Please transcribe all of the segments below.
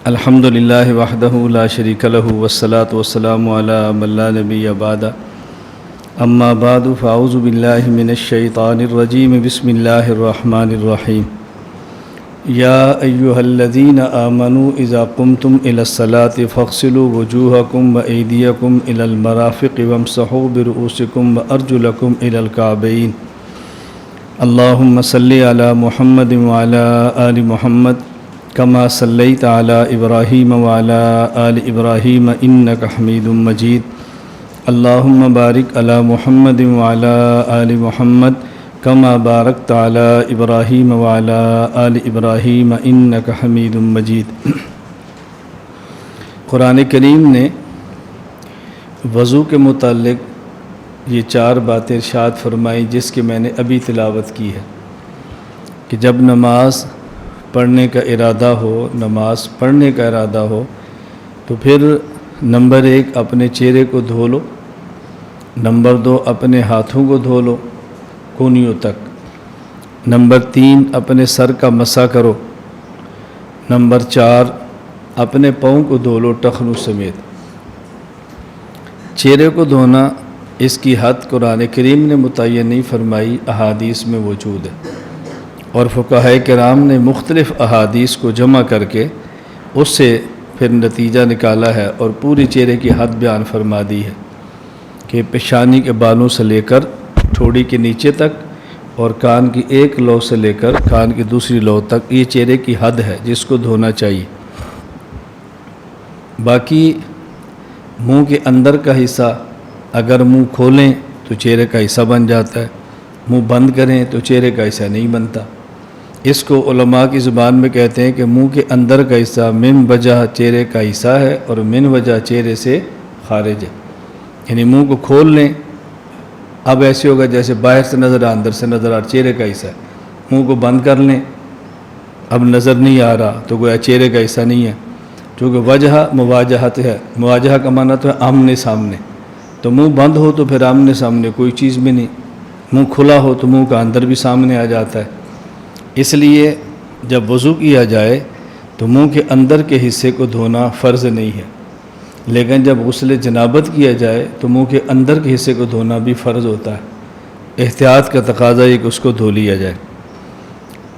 الحمد للہ وحدہ لا شریک لہ والصلاة والسلام علی من لا نبی بعدہ اما بعد فاعوذ باللہ من الشیطان الرجیم بسم اللہ الرحمن الرحیم یا ایہا الذین آمنوا اذا قمتم الى الصلاة فاغسلوا وجوہکم وایدیکم الى المرافق وامسحوا برؤوسکم وارجلکم الى الکعبین اللہم صلی علی محمد وعلی آل محمد کما صلیت علی ابراہیم وعلی آل ابراہیم انک حمید مجید اللہم بارک علی محمد وعلی آل محمد کما بارکت علی ابراہیم وعلی آل ابراہیم انک حمید مجید۔ قرآن کریم نے وضو کے متعلق یہ 4 باتیں ارشاد فرمائی جس کی میں نے ابھی تلاوت کی ہے کہ جب نماز پڑھنے کا ارادہ ہو تو پھر نمبر 1 اپنے چہرے کو دھو لو، نمبر 2 اپنے ہاتھوں کو دھو لو کونیوں تک، نمبر 3 اپنے سر کا مسح کرو، نمبر 4 اپنے پاؤں کو دھو لو ٹخنوں سمیت۔ چہرے کو دھونا اس کی حد قرآن کریم نے متعین نہیں فرمائی، احادیث میں موجود ہے، اور فقہائے کرام نے مختلف احادیث کو جمع کر کے اس سے پھر نتیجہ نکالا ہے اور پوری چہرے کی حد بیان فرما دی ہے کہ پیشانی کے بالوں سے لے کر ٹھوڑی کے نیچے تک اور کان کی ایک لو سے لے کر کان کی دوسری لو تک یہ چہرے کی حد ہے جس کو دھونا چاہیے۔ باقی منہ کے اندر کا حصہ اگر منہ کھولیں تو چہرے کا حصہ بن جاتا ہے، منہ بند کریں تو چہرے کا حصہ نہیں بنتا۔ اس کو علماء کی زبان میں کہتے ہیں کہ منہ کے اندر کا حصہ من وجہ چہرے کا حصہ ہے اور من وجہ چہرے سے خارج ہے، یعنی منہ کو کھول لیں اب ایسے ہوگا جیسے باہر سے نظر آ اندر سے نظر آ چہرے کا حصہ ہے، منہ کو بند کر لیں اب نظر نہیں آ رہا تو گویا چہرے کا حصہ نہیں ہے، چونکہ وجہ مواجہت ہے، مواجہہ کا معنی تو ہے آمنے سامنے، تو منہ بند ہو تو پھر آمنے سامنے کوئی چیز بھی نہیں، منہ کھلا ہو تو منہ کا اندر بھی سامنے آ جاتا ہے۔ اس لیے جب وضو کیا جائے تو منہ کے اندر کے حصے کو دھونا فرض نہیں ہے، لیکن جب غسل جنابت کیا جائے تو منہ کے اندر کے حصے کو دھونا بھی فرض ہوتا ہے، احتیاط کا تقاضا یہ کہ اس کو دھو لیا جائے۔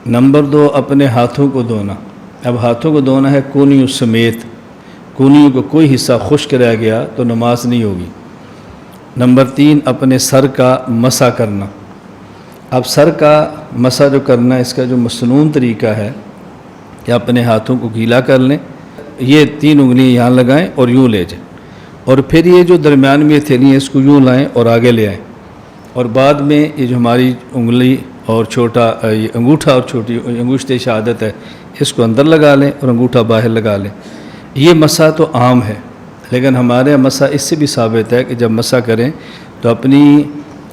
نمبر 2 اپنے ہاتھوں کو دھونا۔ اب ہاتھوں کو دھونا ہے کونیوں سمیت، کونیوں کو کوئی حصہ خشک رہ گیا تو نماز نہیں ہوگی۔ نمبر 3 اپنے سر کا مسح کرنا۔ اب سر کا مسح جو کرنا اس کا جو مسنون طریقہ ہے کہ اپنے ہاتھوں کو گیلا کر لیں، یہ 3 انگلیاں یہاں لگائیں اور یوں لے جائیں، اور پھر یہ جو درمیان میں تھیلی ہے اس کو یوں لائیں اور آگے لے آئیں، اور بعد میں یہ جو ہماری انگلی اور چھوٹا یہ انگوٹھا اور چھوٹی انگشت شہادت ہے اس کو اندر لگا لیں اور انگوٹھا باہر لگا لیں۔ یہ مسح تو عام ہے، لیکن ہمارے مسح اس سے بھی ثابت ہے کہ جب مسح کریں تو اپنی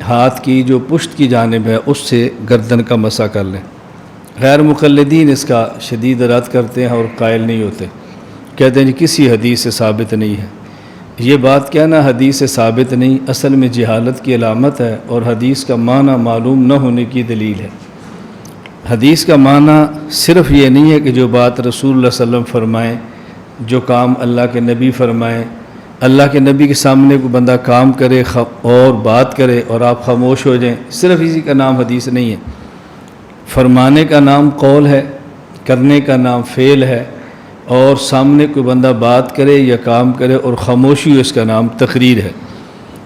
ہاتھ کی جو پشت کی جانب ہے اس سے گردن کا مسح کر لیں۔ غیر مقلدین اس کا شدید رد کرتے ہیں اور قائل نہیں ہوتے، کہتے ہیں کسی حدیث سے ثابت نہیں ہے۔ یہ بات کہنا حدیث سے ثابت نہیں اصل میں جہالت کی علامت ہے اور حدیث کا معنی معلوم نہ ہونے کی دلیل ہے۔ حدیث کا معنی صرف یہ نہیں ہے کہ جو بات رسول اللہ صلی اللہ علیہ وسلم فرمائیں، جو کام اللہ کے نبی فرمائیں، اللہ کے نبی کے سامنے کوئی بندہ کام کرے اور بات کرے اور آپ خاموش ہو جائیں، صرف اسی کا نام حدیث نہیں ہے۔ فرمانے کا نام قول ہے، کرنے کا نام فعل ہے، اور سامنے کوئی بندہ بات کرے یا کام کرے اور خاموشی ہو اس کا نام تقریر ہے۔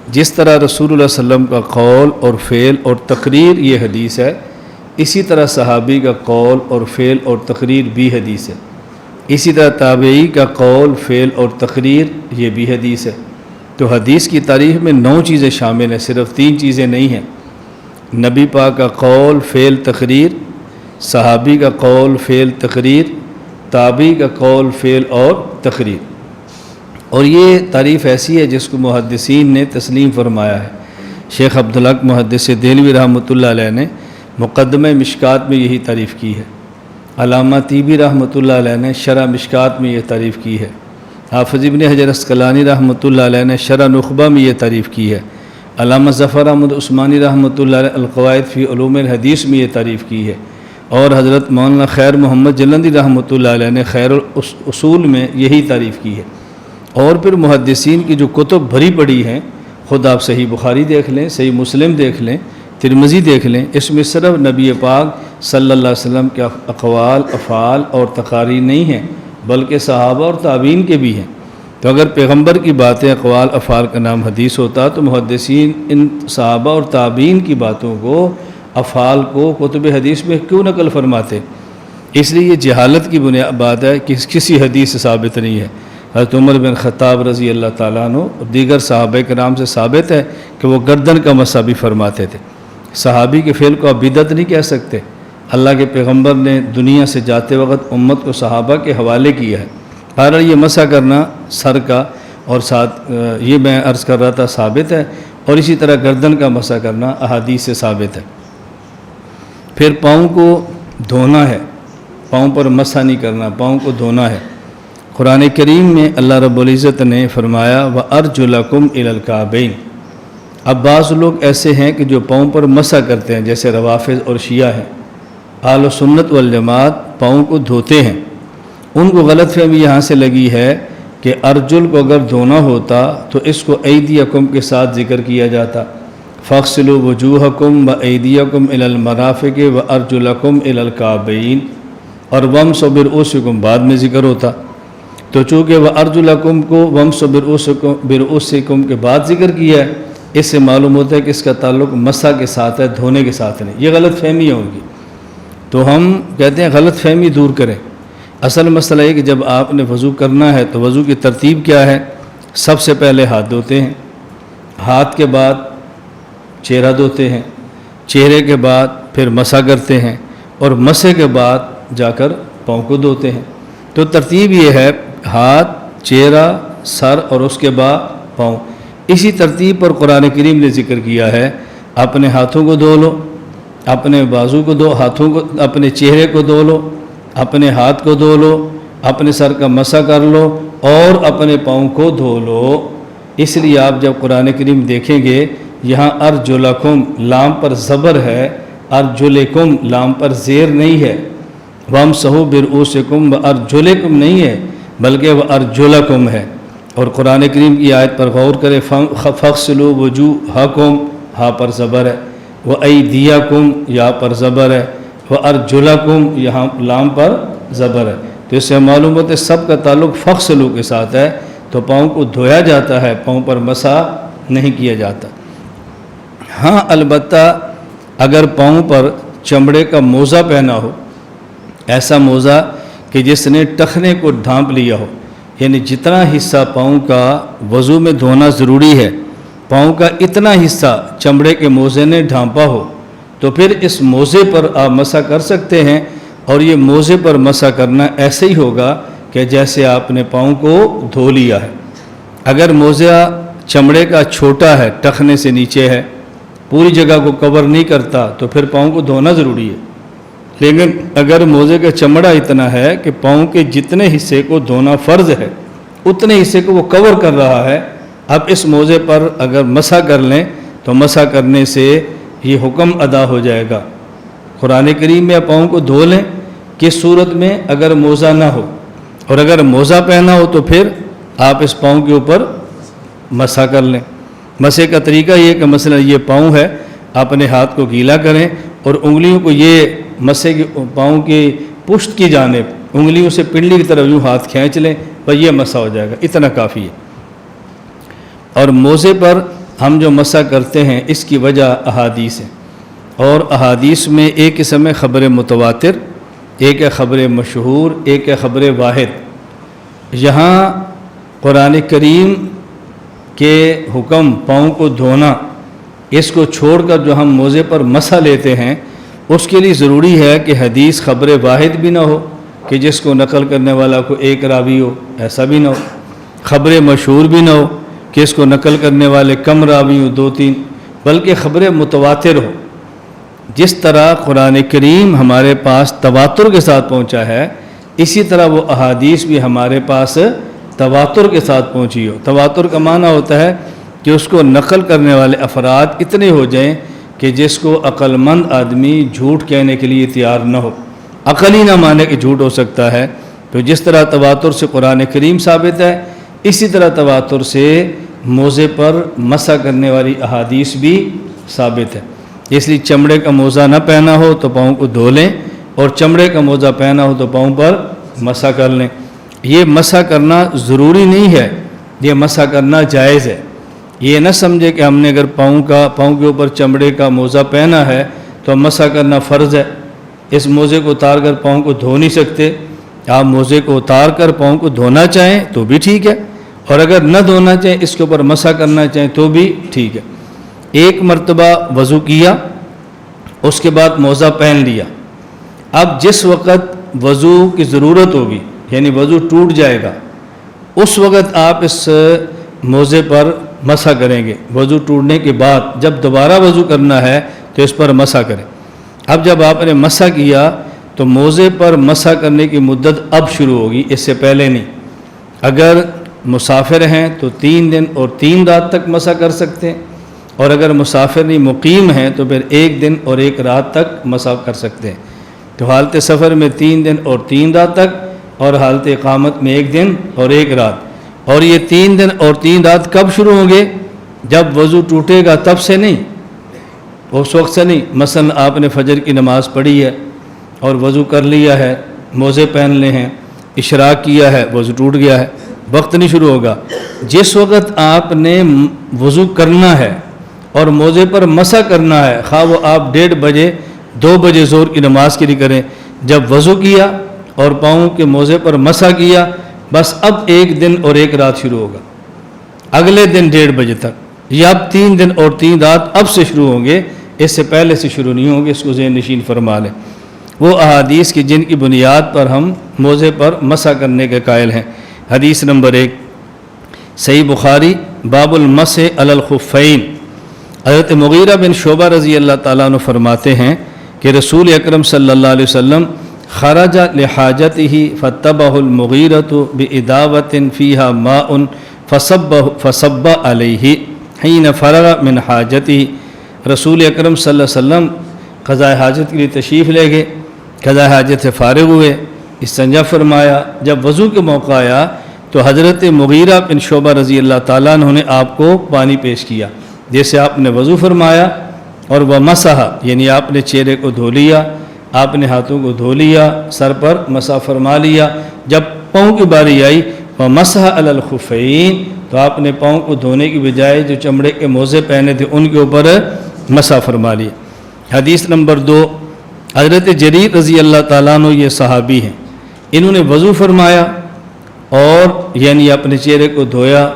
جس طرح رسول اللہ صلی اللہ علیہ وسلم کا قول اور فعل اور تقریر یہ حدیث ہے، اسی طرح صحابی کا قول اور فعل اور تقریر بھی حدیث ہے، اسی طرح تابعی کا قول فعل اور تقریر یہ بھی حدیث ہے۔ تو حدیث کی تعریف میں 9 چیزیں شامل ہیں، صرف 3 چیزیں نہیں ہیں۔ نبی پاک کا قول فعل تقریر، صحابی کا قول فعل تقریر، تابعی کا قول فعل اور تقریر، اور یہ تعریف ایسی ہے جس کو محدثین نے تسلیم فرمایا ہے۔ شیخ عبدالحق محدث دہلوی رحمۃ اللہ علیہ نے مقدمہ مشکات میں یہی تعریف کی ہے، علامہ طیبی رحمۃ اللہ علیہ نے شرح مشکات میں یہ تعریف کی ہے، حافظ ابن حجر عسقلانی رحمۃ اللہ علیہ نے شرح نخبہ میں یہ تعریف کی ہے، علامہ ظفر احمد عثمانی رحمۃ اللہ علیہ القواعد فی علوم الحدیث میں یہ تعریف کی ہے، اور حضرت مولانا خیر محمد جلندی رحمۃ اللہ علیہ نے خیر الاصول میں یہی تعریف کی ہے۔ اور پھر محدثین کی جو کتب بھری پڑی ہیں، خود آپ صحیح بخاری دیکھ لیں، صحیح مسلم دیکھ لیں، ترمذی دیکھ لیں، اس میں صرف نبی پاک صلی اللہ علیہ وسلم کے اقوال، افعال اور تقاریر نہیں ہیں، بلکہ صحابہ اور تابعین کے بھی ہیں۔ تو اگر پیغمبر کی باتیں، اقوال، افعال کا نام حدیث ہوتا تو محدثین ان صحابہ اور تابعین کی باتوں کو، افعال کو کتب حدیث میں کیوں نقل فرماتے؟ اس لیے یہ جہالت کی بنیاد بات ہے کہ کسی حدیث سے ثابت نہیں ہے۔ حضرت عمر بن خطاب رضی اللہ تعالیٰ عنہ اور دیگر صحابہ کرام سے ثابت ہے کہ وہ گردن کا مسح بھی فرماتے تھے۔ صحابی کے فعل کو آپ بدعت نہیں کہہ سکتے۔ اللہ کے پیغمبر نے دنیا سے جاتے وقت امت کو صحابہ کے حوالے کیا ہے۔ بہرحال یہ مسح کرنا سر کا اور ساتھ یہ میں عرض کر رہا تھا ثابت ہے، اور اسی طرح گردن کا مسح کرنا احادیث سے ثابت ہے۔ پھر پاؤں کو دھونا ہے، پاؤں پر مسح نہیں کرنا، پاؤں کو دھونا ہے۔ قرآن کریم میں اللہ رب العزت نے فرمایا وَأَرْجُلَكُمْ إِلَى الْكَعْبَيْنِ۔ اب بعض لوگ ایسے ہیں کہ جو پاؤں پر مسح کرتے ہیں، جیسے روافض اور شیعہ ہیں۔ اہل سنت والجماعت پاؤں کو دھوتے ہیں۔ ان کو غلط فہمی یہاں سے لگی ہے کہ ارجل کو اگر دھونا ہوتا تو اس کو ایدیکم کے ساتھ ذکر کیا جاتا، فَاغْسِلُوا وُجُوهَكُمْ وَأَيْدِيَكُمْ إِلَى الْمَرَافِقِ وَأَرْجُلَكُمْ إِلَى الْكَعْبَيْنِ، اور وَامْسَحُوا بِرُؤُوسِكُمْ بعد میں ذکر ہوتا۔ تو چونکہ وَأَرْجُلَكُمْ کو وَامْسَحُوا بِرُؤُوسِكُمْ کے بعد ذکر کیا ہے، اس سے معلوم ہوتا ہے کہ اس کا تعلق مسح کے ساتھ ہے، دھونے کے ساتھ نہیں۔ یہ غلط فہمی ہے ان کی۔ تو ہم کہتے ہیں غلط فہمی دور کریں۔ اصل مسئلہ یہ کہ جب آپ نے وضو کرنا ہے تو وضو کی ترتیب کیا ہے؟ سب سے پہلے ہاتھ دھوتے ہیں، ہاتھ کے بعد چہرہ دھوتے ہیں، چہرے کے بعد پھر مسح کرتے ہیں، اور مسح کے بعد جا کر پاؤں کو دھوتے ہیں۔ تو ترتیب یہ ہے ہاتھ، چہرہ، سر اور اس کے بعد پاؤں۔ اسی ترتیب پر قرآن کریم نے ذکر کیا ہے، اپنے ہاتھوں کو دھو لو، اپنے بازو کو دو، ہاتھوں کو، اپنے چہرے کو دھو لو، اپنے ہاتھ کو دھو لو، اپنے سر کا مسح کر لو اور اپنے پاؤں کو دھو لو۔ اس لیے آپ جب قرآن کریم دیکھیں گے یہاں ارجلکم لام پر زبر ہے، ارجلکم لام پر زیر نہیں ہے، وامسحوا برؤوسکم وارجلکم نہیں ہے بلکہ وارجلکم ہے۔ اور قرآن کریم کی آیت پر غور کرے، فاغسلوا وجوہکم ہا پر زبر ہے، وایدیکم یا پر زبر ہے، وارجلکم یہاں لام پر زبر ہے۔ تو اس سے معلوم ہوتا ہے سب کا تعلق فاغسلوا کے ساتھ ہے، تو پاؤں کو دھویا جاتا ہے، پاؤں پر مسح نہیں کیا جاتا۔ ہاں البتہ اگر پاؤں پر چمڑے کا موزہ پہنا ہو، ایسا موزہ کہ جس نے ٹخنے کو ڈھانپ لیا ہو، یعنی جتنا حصہ پاؤں کا وضو میں دھونا ضروری ہے، پاؤں کا اتنا حصہ چمڑے کے موزے نے ڈھانپا ہو، تو پھر اس موزے پر آپ مسح کر سکتے ہیں۔ اور یہ موزے پر مسح کرنا ایسے ہی ہوگا کہ جیسے آپ نے پاؤں کو دھو لیا ہے۔ اگر موزہ چمڑے کا چھوٹا ہے، ٹخنے سے نیچے ہے، پوری جگہ کو کور نہیں کرتا، تو پھر پاؤں کو دھونا ضروری ہے۔ لیکن اگر موزے کا چمڑا اتنا ہے کہ پاؤں کے جتنے حصے کو دھونا فرض ہے، اتنے حصے کو وہ کور کر رہا ہے، اب اس موزے پر اگر مسح کر لیں تو مسح کرنے سے یہ حکم ادا ہو جائے گا۔ قرآن کریم میں پاؤں کو دھو لیں کس صورت میں؟ اگر موزہ نہ ہو، اور اگر موزہ پہنا ہو تو پھر آپ اس پاؤں کے اوپر مسح کر لیں۔ مسح کا طریقہ یہ کہ مثلا یہ پاؤں ہے، اپنے ہاتھ کو گیلا کریں اور انگلیوں کو یہ مسح کے پاؤں کی پشت کی جانب انگلیوں سے پنڈلی کی طرف یوں ہاتھ کھینچ لیں، بس یہ مسح ہو جائے گا، اتنا کافی ہے۔ اور موزے پر ہم جو مسح کرتے ہیں اس کی وجہ احادیث ہے، اور احادیث میں ایک قسم ہے خبر متواتر، ایک ہے خبر مشہور، ایک ہے خبر واحد۔ یہاں قرآن کریم کے حکم پاؤں کو دھونا، اس کو چھوڑ کر جو ہم موزے پر مسح لیتے ہیں، اس کے لیے ضروری ہے کہ حدیث خبر واحد بھی نہ ہو کہ جس کو نقل کرنے والا کو ایک راوی ہو، ایسا بھی نہ ہو، خبر مشہور بھی نہ ہو کہ اس کو نقل کرنے والے کم راوی ہوں، 2-3، بلکہ خبر متواتر ہو۔ جس طرح قرآن کریم ہمارے پاس تواتر کے ساتھ پہنچا ہے، اسی طرح وہ احادیث بھی ہمارے پاس تواتر کے ساتھ پہنچی ہو۔ تواتر کا معنی ہوتا ہے کہ اس کو نقل کرنے والے افراد اتنے ہو جائیں کہ جس کو عقل مند آدمی جھوٹ کہنے کے لیے تیار نہ ہو، عقل ہی نہ مانے کہ جھوٹ ہو سکتا ہے۔ تو جس طرح تواتر سے قرآن کریم ثابت ہے، اسی طرح تواتر سے موزے پر مسح کرنے والی احادیث بھی ثابت ہے۔ اس لیے چمڑے کا موزہ نہ پہنا ہو تو پاؤں کو دھو لیں، اور چمڑے کا موزہ پہنا ہو تو پاؤں پر مسح کر لیں۔ یہ مسح کرنا ضروری نہیں ہے، یہ مسح کرنا جائز ہے۔ یہ نہ سمجھے کہ ہم نے اگر پاؤں کے اوپر چمڑے کا موزہ پہنا ہے تو مسح کرنا فرض ہے، اس موزے کو اتار کر پاؤں کو دھو نہیں سکتے۔ آپ موزے کو اتار کر پاؤں کو دھونا چاہیں تو بھی ٹھیک ہے، اور اگر نہ دھونا چاہیں، اس کے اوپر مسح کرنا چاہیں تو بھی ٹھیک ہے۔ ایک مرتبہ وضو کیا، اس کے بعد موزہ پہن لیا۔ اب جس وقت وضو کی ضرورت ہوگی، یعنی وضو ٹوٹ جائے گا، اس وقت آپ اس موزے پر مسح کریں گے۔ وضو ٹوٹنے کے بعد جب دوبارہ وضو کرنا ہے تو اس پر مسح کریں۔ اب جب آپ نے مسح کیا تو موزے پر مسح کرنے کی مدت اب شروع ہوگی، اس سے پہلے نہیں۔ اگر مسافر ہیں تو 3 دن اور 3 رات تک مسح کر سکتے ہیں، اور اگر مسافر نہیں مقیم ہیں تو پھر 1 دن اور 1 رات تک مسح کر سکتے ہیں۔ تو حالت سفر میں 3 دن اور 3 رات تک، اور حالت اقامت میں 1 دن اور 1 رات۔ اور یہ 3 دن اور 3 رات کب شروع ہوں گے؟ جب وضو ٹوٹے گا تب سے نہیں، اس وقت سے نہیں۔ مثلا آپ نے فجر کی نماز پڑھی ہے اور وضو کر لیا ہے، موزے پہن لے ہیں، اشراق کیا ہے، وضو ٹوٹ گیا ہے، وقت نہیں شروع ہوگا۔ جس وقت آپ نے وضو کرنا ہے اور موزے پر مسح کرنا ہے، خواہ وہ آپ 1:30 بجے 2 بجے ظہر کی نماز کے لیے کریں، جب وضو کیا اور پاؤں کے موزے پر مسح کیا، بس اب 1 دن اور 1 رات شروع ہوگا، اگلے دن 1:30 بجے تک۔ یہ اب 3 دن اور 3 رات اب سے شروع ہوں گے، اس سے پہلے سے شروع نہیں ہوں گے، اس کو ذہن نشین فرما لیں۔ وہ احادیث کی جن کی بنیاد پر ہم موزے پر مسح کرنے کے قائل ہیں۔ حدیث نمبر 1 صحیح بخاری، باب المسح علی الخفین۔ حضرت مغیرہ بن شعبہ رضی اللہ تعالیٰ عنہ فرماتے ہیں کہ رسول اکرم صلی اللہ علیہ وسلم خرج لحاجتہ فتبہ المغیرۃ بإداوۃ فیہا ماء فصب علیہ حین فرغ من حاجتہ۔ رسول اکرم صلی اللہ علیہ وسلم قضاء حاجت کے لیے تشریف لے گئے، قضاء حاجت سے فارغ ہوئے، استنجا فرمایا۔ جب وضو کے موقع آیا تو حضرت مغیرہ بن شعبہ رضی اللہ تعالیٰ عنہ نے آپ کو پانی پیش کیا، جیسے آپ نے وضو فرمایا، اور وہ مسح یعنی آپ نے چہرے کو دھو لیا، آپ نے ہاتھوں کو دھو لیا، سر پر مسح فرما لیا۔ جب پاؤں کی باری آئی وہ مسح علی الخفین، تو آپ نے پاؤں کو دھونے کی بجائے جو چمڑے کے موزے پہنے تھے ان کے اوپر مسح فرما لیا۔ حدیث نمبر 2 حضرت جریر رضی اللہ تعالیٰ عنہ، یہ صحابی ہیں، انہوں نے وضو فرمایا اور یعنی اپنے چہرے کو دھویا،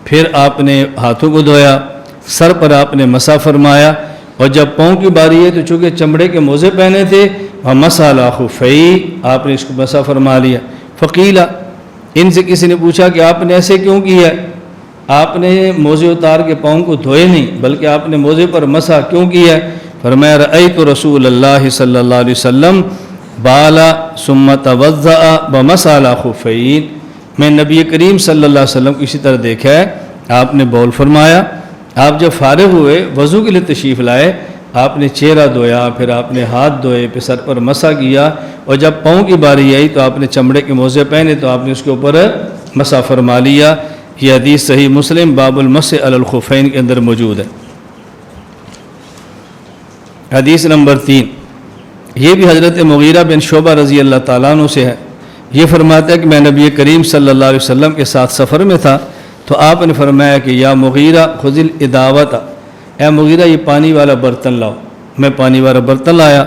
پھر آپ نے ہاتھوں کو دھویا، سر پر آپ نے مسح فرمایا، اور جب پاؤں کی باری ہے تو چونکہ چمڑے کے موزے پہنے تھے مسح علی خفیہ، آپ نے اس کو مسح فرما لیا۔ فقیلا، ان سے کسی نے پوچھا کہ آپ نے ایسے کیوں کیا ہے؟ آپ نے موزے اتار کے پاؤں کو دھوئے نہیں بلکہ آپ نے موزے پر مسح کیوں کیا ہے؟ فرمایا رأیت رسول اللہ صلی اللہ علیہ وسلم بالا ثم توضأ ومسح علی خفین، میں نبی کریم صلی اللہ علیہ وسلم کو اسی طرح دیکھا ہے، آپ نے بول فرمایا، آپ جب فارغ ہوئے وضو کے لیے تشریف لائے، آپ نے چہرہ دھویا، پھر آپ نے ہاتھ دھوئے، پھر سر پر مسح کیا، اور جب پاؤں کی باری آئی تو آپ نے چمڑے کے موزے پہنے تو آپ نے اس کے اوپر مسح فرما لیا۔ یہ حدیث صحیح مسلم باب المسح علی الخفین کے اندر موجود ہے۔ حدیث نمبر 3 یہ بھی حضرت مغیرہ بن شعبہ رضی اللہ تعالیٰ عنہ سے ہے۔ یہ فرماتا ہے کہ میں نبی کریم صلی اللہ علیہ وسلم کے ساتھ سفر میں تھا تو آپ نے فرمایا کہ یا مغیرہ خذ الاداوۃ، اے مغیرہ یہ پانی والا برتن لاؤ۔ میں پانی والا برتن لایا۔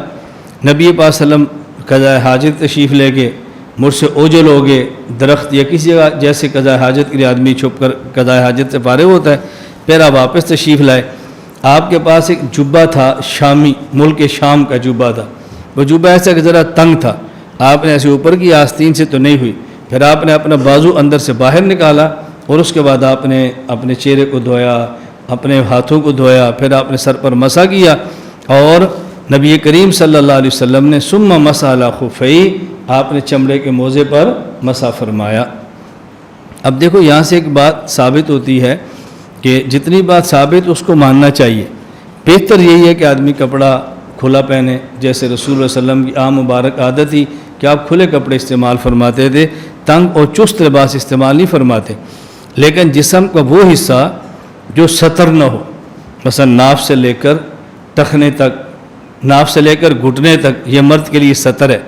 نبی پاک صلی اللہ علیہ وسلم قضاء حاجت تشریف لے گئے، مجھ سے اوجھل ہو گئے، درخت یا کسی جگہ جیسے قضاء حاجت کے لیے آدمی چھپ کر قضاء حاجت سے فارغ ہوتا ہے، پھر آپ واپس تشریف لائے۔ آپ کے پاس ایک جبہ تھا، شامی ملک شام کا جبہ تھا، وہ جبہ ایسا کہ ذرا تنگ تھا، آپ نے ایسے اوپر کی آستین سے تو نہیں ہوئی، پھر آپ نے اپنا بازو اندر سے باہر نکالا، اور اس کے بعد آپ نے اپنے چہرے کو دھویا، اپنے ہاتھوں کو دھویا، پھر آپ نے سر پر مسح کیا، اور نبی کریم صلی اللہ علیہ وسلم نے ثم مسح علی خفیہ، آپ نے چمڑے کے موزے پر مسح فرمایا۔ اب دیکھو یہاں سے ایک بات ثابت ہوتی ہے کہ جتنی بات ثابت اس کو ماننا چاہیے، بہتر یہی ہے کہ آدمی کپڑا کھلا پہنے، جیسے رسول اللہ صلی اللہ علیہ وسلم کی عام مبارک عادت تھی کہ آپ کھلے کپڑے استعمال فرماتے تھے، تنگ اور چست لباس استعمال نہیں فرماتے۔ لیکن جسم کا وہ حصہ جو ستر نہ ہو، مثلا ناف سے لے کر ٹخنے تک، ناف سے لے کر گھٹنے تک، یہ مرد کے لیے ستر ہے،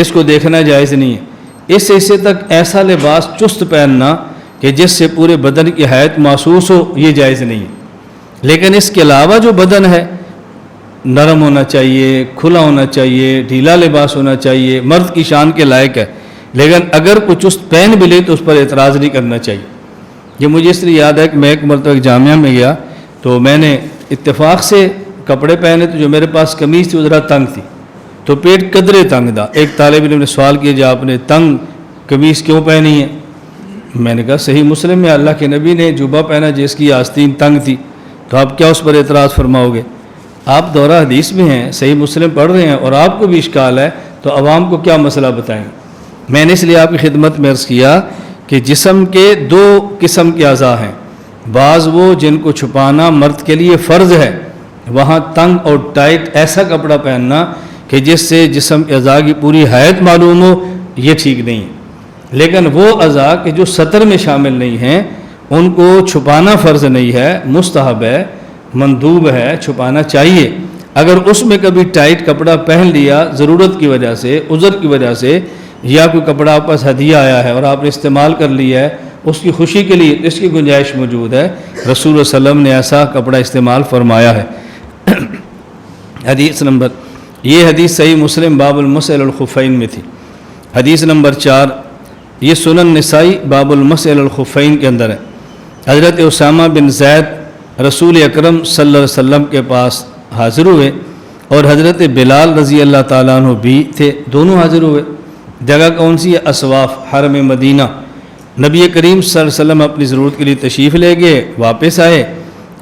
اس کو دیکھنا جائز نہیں ہے۔ اس حصے تک ایسا لباس چست پہننا کہ جس سے پورے بدن کی حیت محسوس ہو، یہ جائز نہیں ہے۔ لیکن اس کے علاوہ جو بدن ہے نرم ہونا چاہیے، کھلا ہونا چاہیے، ڈھیلا لباس ہونا چاہیے، مرد کی شان کے لائق ہے۔ لیکن اگر کوئی چست پہن بھی لے تو اس پر اعتراض نہیں کرنا چاہیے۔ یہ مجھے اس لیے یاد ہے کہ میں ایک مرتبہ ایک جامعہ میں گیا تو میں نے اتفاق سے کپڑے پہنے، تو جو میرے پاس قمیض تھی وہ ذرا تنگ تھی، تو پیٹ قدرے تنگ تھا۔ ایک طالب علم نے سوال کیا جو آپ نے تنگ قمیض کیوں پہنی ہے؟ میں نے کہا صحیح مسلم میں اللہ کے نبی نے جبہ پہنا جس کی آستین تنگ تھی، تو آپ کیا اس پر اعتراض فرماؤ گے؟ آپ دورہ حدیث میں ہیں، صحیح مسلم پڑھ رہے ہیں اور آپ کو بھی اشکال ہے، تو عوام کو کیا مسئلہ بتائیں؟ میں نے اس لیے آپ کی خدمت میں عرض کیا کہ جسم کے دو قسم کے اعضاء ہیں، بعض وہ جن کو چھپانا مرد کے لیے فرض ہے، وہاں تنگ اور ٹائٹ ایسا کپڑا پہننا کہ جس سے جسم کے اعضاء کی پوری حیت معلوم ہو، یہ ٹھیک نہیں ہے۔ لیکن وہ اعضاء کہ جو سطر میں شامل نہیں ہیں، ان کو چھپانا فرض نہیں ہے، مستحب ہے، مندوب ہے، چھپانا چاہیے۔ اگر اس میں کبھی ٹائٹ کپڑا پہن لیا ضرورت کی وجہ سے، عذر کی وجہ سے، یا کوئی کپڑا آپ پاس ہدیہ آیا ہے اور آپ نے استعمال کر لیا ہے اس کی خوشی کے لیے، اس کی گنجائش موجود ہے، رسول اللہ صلی اللہ علیہ وسلم نے ایسا کپڑا استعمال فرمایا ہے۔ حدیث نمبر، یہ حدیث صحیح مسلم باب المسح علی الخفین میں تھی۔ حدیث نمبر 4، یہ سنن نسائی باب المسح علی الخفین کے اندر ہے۔ حضرت اسامہ بن زید رسول اکرم صلی اللہ علیہ وسلم کے پاس حاضر ہوئے اور حضرت بلال رضی اللہ تعالیٰ عنہ بھی تھے، دونوں حاضر ہوئے۔ جگہ کون سی ہے؟ اسواف، حرم مدینہ۔ نبی کریم صلی اللہ علیہ وسلم اپنی ضرورت کے لیے تشریف لے گئے، واپس آئے،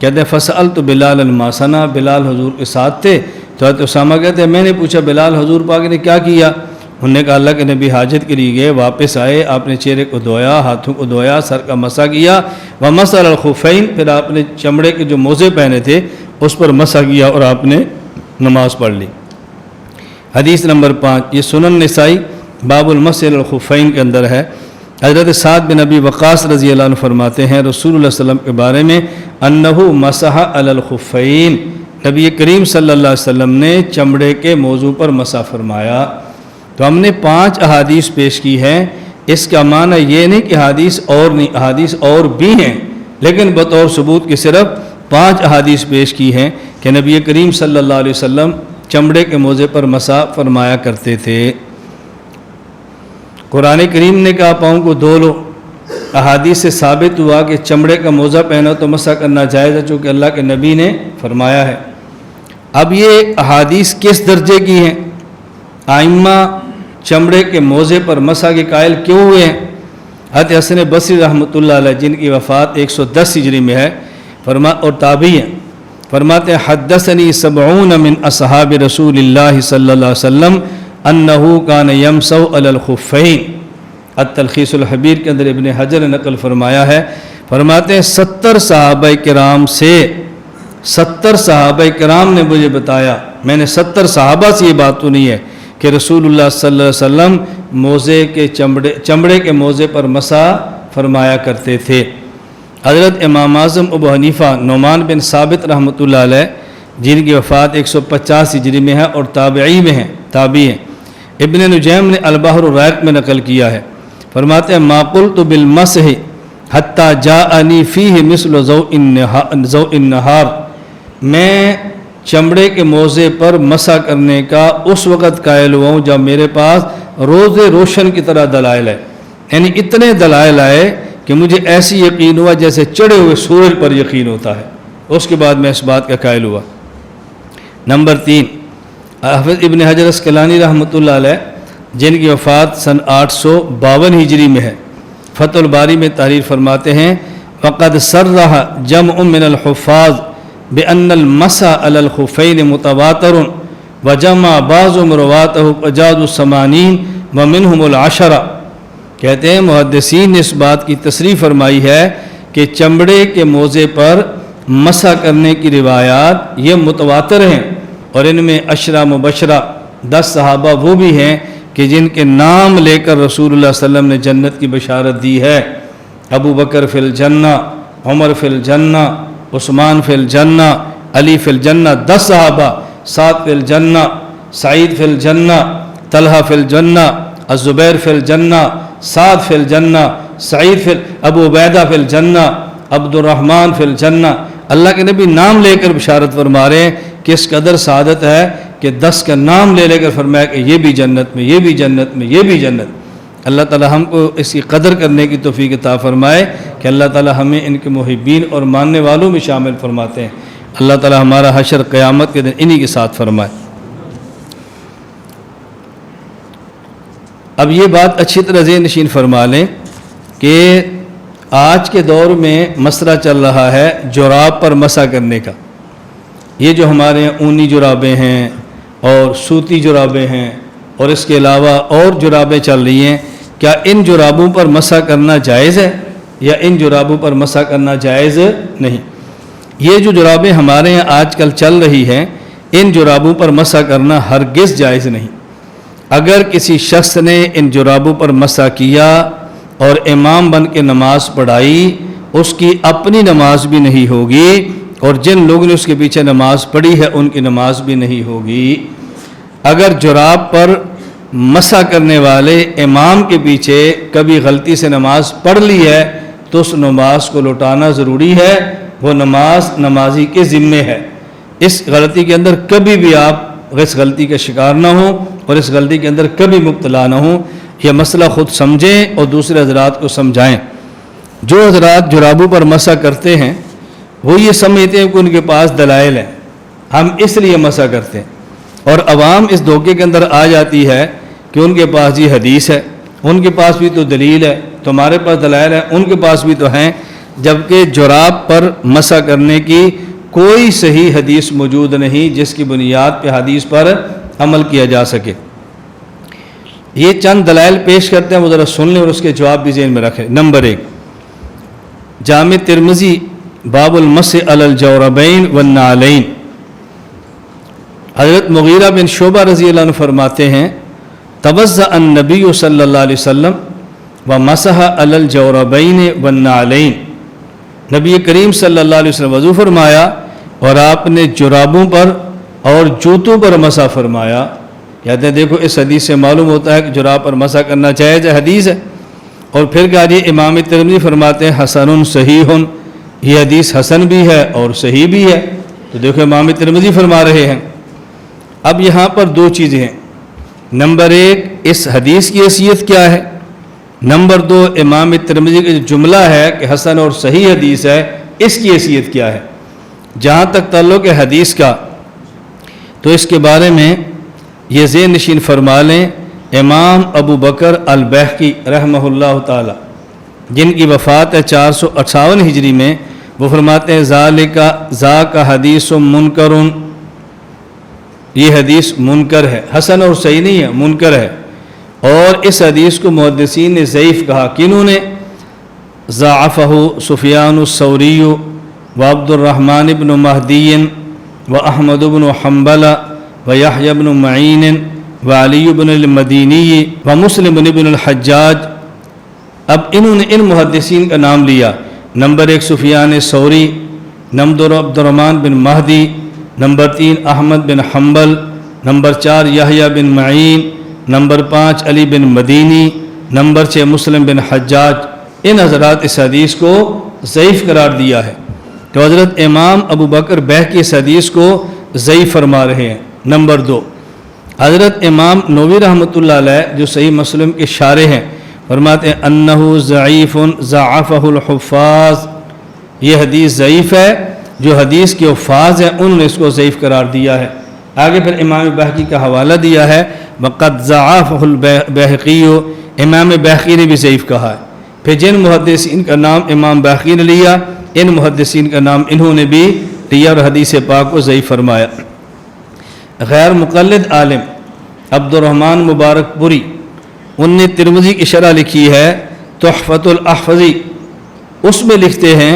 کہتے ہیں فسألت بلال الماسنا، بلال حضور کے ساتھ تھے، تو حضرت اسامہ کہتے ہیں میں نے پوچھا بلال حضور پاک نے کیا کیا؟ انہوں نے کہا اللہ کے نبی حاجت کے لیے گئے، واپس آئے، آپ نے چہرے کو دھویا، ہاتھوں کو دھویا، سر کا مسح کیا، ومسح علی الخفین، پھر آپ نے چمڑے کے جو موزے پہنے تھے اس پر مسح کیا اور آپ نے نماز پڑھ لی۔ حدیث نمبر 5، یہ سنن نسائی باب المسح علی الخفین کے اندر ہے۔ حضرت سعد بن ابی وقاص رضی اللہ عنہ فرماتے ہیں رسول اللہ صلی اللہ علیہ وسلم کے بارے میں انہ مسح علی الخفین، نبی کریم صلی اللہ علیہ وسلم نے چمڑے کے موضوع پر مسح فرمایا۔ تو ہم نے 5 احادیث پیش کی ہیں، اس کا معنی یہ نہیں کہ احادیث اور نہیں، احادیث اور بھی ہیں، لیکن بطور ثبوت کے صرف 5 احادیث پیش کی ہیں کہ نبی کریم صلی اللہ علیہ وسلم چمڑے کے موضع پر مسح فرمایا کرتے تھے۔ قرآن کریم نے کہا پاؤں کو دھو لو، احادیث سے ثابت ہوا کہ چمڑے کا موزہ پہنا تو مسح کرنا جائز ہے، چونکہ اللہ کے نبی نے فرمایا ہے۔ اب یہ احادیث کس درجے کی ہیں؟ آئمہ چمڑے کے موزے پر مسح کے قائل کیوں ہوئے ہیں؟ حضرت حسن بصری رحمۃ اللہ علیہ جن کی وفات 110 ہجری میں ہے، اور تابعی ہیں، فرماتے ہیں حدثنی 70 من اصحاب رسول اللہ صلی اللہ علیہ وسلم انہو کان یمسح علی الخفین۔ التلخیص الحبیر کے اندر ابن حجر نے نقل فرمایا ہے، فرماتے ہیں 70 صحابہ کرام سے، 70 صحابہ کرام نے مجھے بتایا، میں نے 70 صحابہ سے یہ بات تو نہیں ہے کہ رسول اللہ صلی اللہ علیہ وسلم موزے کے چمڑے کے موزے پر مسح فرمایا کرتے تھے۔ حضرت امام اعظم ابو حنیفہ نعمان بن ثابت رحمۃ اللہ علیہ جن کی وفات 150 ہجری میں ہے اور تابعی میں ہیں، تابعی ہیں، ابن نجیم نے البحر الرائق میں نقل کیا ہے، فرماتے ہیں ما قلت بالمسح حتی جاءنی فیہ مثل ضوء النہار، میں چمڑے کے موزے پر مسح کرنے کا اس وقت قائل ہوا ہوں جب میرے پاس روز روشن کی طرح دلائل ہے، یعنی اتنے دلائل آئے کہ مجھے ایسی یقین ہوا جیسے چڑھے ہوئے سورج پر یقین ہوتا ہے، اس کے بعد میں اس بات کا قائل ہوا۔ نمبر 3، حافظ ابن حجر اسقلانی رحمۃ اللہ علیہ جن کی وفات سن 852 ہجری میں ہے، فتح الباری میں تحریر فرماتے ہیں وقد صرح جمع من الحفاظ بأن المسح على الخفين متواتر وجمع بعض رواته وجاز 80 ومنهم العشرة، کہتے ہیں محدثین نے اس بات کی تصریح فرمائی ہے کہ چمڑے کے موزے پر مسح کرنے کی روایات یہ متواتر ہیں، اور ان میں عشرہ مبشرہ 10 صحابہ وہ بھی ہیں کہ جن کے نام لے کر رسول اللہ صلی اللہ علیہ وسلم نے جنت کی بشارت دی ہے۔ ابو بکر فی الجنہ، عمر فی الجنہ، عثمان فی الجنہ، علی فی الجنہ، 10 صحابہ، سعد فی الجنہ، سعید فی الجنہ، طلحہ فی الجنہ، الزبیر فی الجنہ، سعد فی الجنہ، سعید ابو عبیدہ فی الجنہ، عبد الرحمن فی الجنہ۔ اللہ کے نبی نام لے کر بشارت فرما رہے ہیں کہ اس قدر سعادت ہے کہ 10 کا نام لے کر فرمایا کہ یہ بھی جنت میں، یہ بھی جنت میں، یہ بھی جنت۔ اللہ تعالی ہم کو اس کی قدر کرنے کی توفیق عطا فرمائے کہ اللہ تعالی ہمیں ان کے محبین اور ماننے والوں میں شامل فرماتے ہیں۔ اللہ تعالی ہمارا حشر قیامت کے دن انہی کے ساتھ فرمائے۔ اب یہ بات اچھی طرح ذہن نشین فرما لیں کہ آج کے دور میں مسئلہ چل رہا ہے جراب پر مسح کرنے کا۔ یہ جو ہمارے یہاں اونی جرابیں ہیں اور سوتی جرابیں ہیں اور اس کے علاوہ اور جرابیں چل رہی ہیں، کیا ان جرابوں پر مسح کرنا جائز ہے یا ان جرابوں پر مسح کرنا جائز نہیں؟ یہ جو جرابیں ہمارے یہاں آج کل چل رہی ہیں، ان جرابوں پر مسح کرنا ہرگز جائز نہیں۔ اگر کسی شخص نے ان جرابوں پر مسح کیا اور امام بن کے نماز پڑھائی، اس کی اپنی نماز بھی نہیں ہوگی، اور جن لوگوں نے اس کے پیچھے نماز پڑھی ہے ان کی نماز بھی نہیں ہوگی۔ اگر جراب پر مسح کرنے والے امام کے پیچھے کبھی غلطی سے نماز پڑھ لی ہے تو اس نماز کو لوٹانا ضروری ہے، وہ نماز نمازی کے ذمے ہے۔ اس غلطی کے اندر کبھی بھی آپ اس غلطی کا شکار نہ ہوں اور اس غلطی کے اندر کبھی مبتلا نہ ہوں۔ یہ مسئلہ خود سمجھیں اور دوسرے حضرات کو سمجھائیں۔ جو حضرات جرابوں پر مسح کرتے ہیں وہ یہ سمجھتے ہیں کہ ان کے پاس دلائل ہیں، ہم اس لیے مسح کرتے ہیں، اور عوام اس دھوکے کے اندر آ جاتی ہے کہ ان کے پاس یہ حدیث ہے، ان کے پاس بھی تو دلیل ہے، تمہارے پاس دلائل ہے، ان کے پاس بھی تو ہیں، جبکہ جراب پر مسح کرنے کی کوئی صحیح حدیث موجود نہیں جس کی بنیاد پہ حدیث پر عمل کیا جا سکے۔ یہ چند دلائل پیش کرتے ہیں، وہ ذرا سن لیں اور اس کے جواب بھی ذہن میں رکھیں۔ نمبر 1، جامع ترمذی باب المسح علی الجوربین والنعلین، حضرت مغیرہ بن شعبہ رضی اللہ عنہ فرماتے ہیں توضأ النبی صلی اللہ علیہ وسلم ومسح علی الجوربین والنعلین، نبی کریم صلی اللہ علیہ وسلم وضو فرمایا اور آپ نے جرابوں پر اور جوتوں پر مسح فرمایا۔ کہتے ہیں دیکھو اس حدیث سے معلوم ہوتا ہے کہ جراب پر مسح کرنا جائز ہے، حدیث ہے۔ اور پھر کہا جی امام ترمذی فرماتے ہیں حسن صحیح، یہ حدیث حسن بھی ہے اور صحیح بھی ہے۔ تو دیکھو امام ترمذی فرما رہے ہیں۔ اب یہاں پر 2 چیزیں ہیں، نمبر 1 اس حدیث کی حیثیت کیا ہے، نمبر 2 امام ترمذی کا جو جملہ ہے کہ حسن اور صحیح حدیث ہے اس کی حیثیت کیا ہے۔ جہاں تک تعلق ہے حدیث کا تو اس کے بارے میں یہ ذہن نشین فرما لیں، امام ابو بکر البیہقی رحمہ اللہ تعالی جن کی وفات ہے 458 ہجری میں، وہ فرماتے ہیں ذاک حدیث منکر، یہ حدیث منکر ہے، حسن اور صحیح نہیں ہے، منکر ہے۔ اور اس حدیث کو محدثین نے ضعیف کہا، کنہوں نے؟ ضعفہ سفیان الثوری و عبد الرحمن بن مہدی و احمد بن حنبل و یحیی بن معین و علی بن المدینی و مسلم بن الحجاج۔ اب انہوں نے ان محدثین کا نام لیا، نمبر 1 سفیان ثوری، نمبر 2 عبد الرحمن بن مہدی، نمبر 3 احمد بن حنبل، نمبر 4 یحییٰ بن معین، نمبر 5 علی بن مدینی، نمبر 6 مسلم بن حجاج۔ ان حضرات اس حدیث کو ضعیف قرار دیا ہے، تو حضرت امام ابو بکر بیہقی اس حدیث کو ضعیف فرما رہے ہیں۔ نمبر 2 حضرت امام نووی رحمۃ اللہ علیہ جو صحیح مسلم کے شارح ہیں، فرماتے ہیں انہ ضعیف ضعفہ الحفاظ، یہ حدیث ضعیف ہے، جو حدیث کے حفاظ ہیں انہوں نے اس کو ضعیف قرار دیا ہے۔ آگے پھر امام بیہقی کا حوالہ دیا ہے، وقد ضعفہ البیہقی، امام بیہقی نے بھی ضعیف کہا ہے۔ پھر جن محدثین کا نام امام بیہقی نے لیا، ان محدثین کا نام انہوں نے بھی لیا اور حدیث پاک کو ضعیف فرمایا۔ غیر مقلد عالم عبد الرحمن مبارک پوری، ان نے ترمذی کی شرح لکھی ہے تحفۃ الاحفظی، اس میں لکھتے ہیں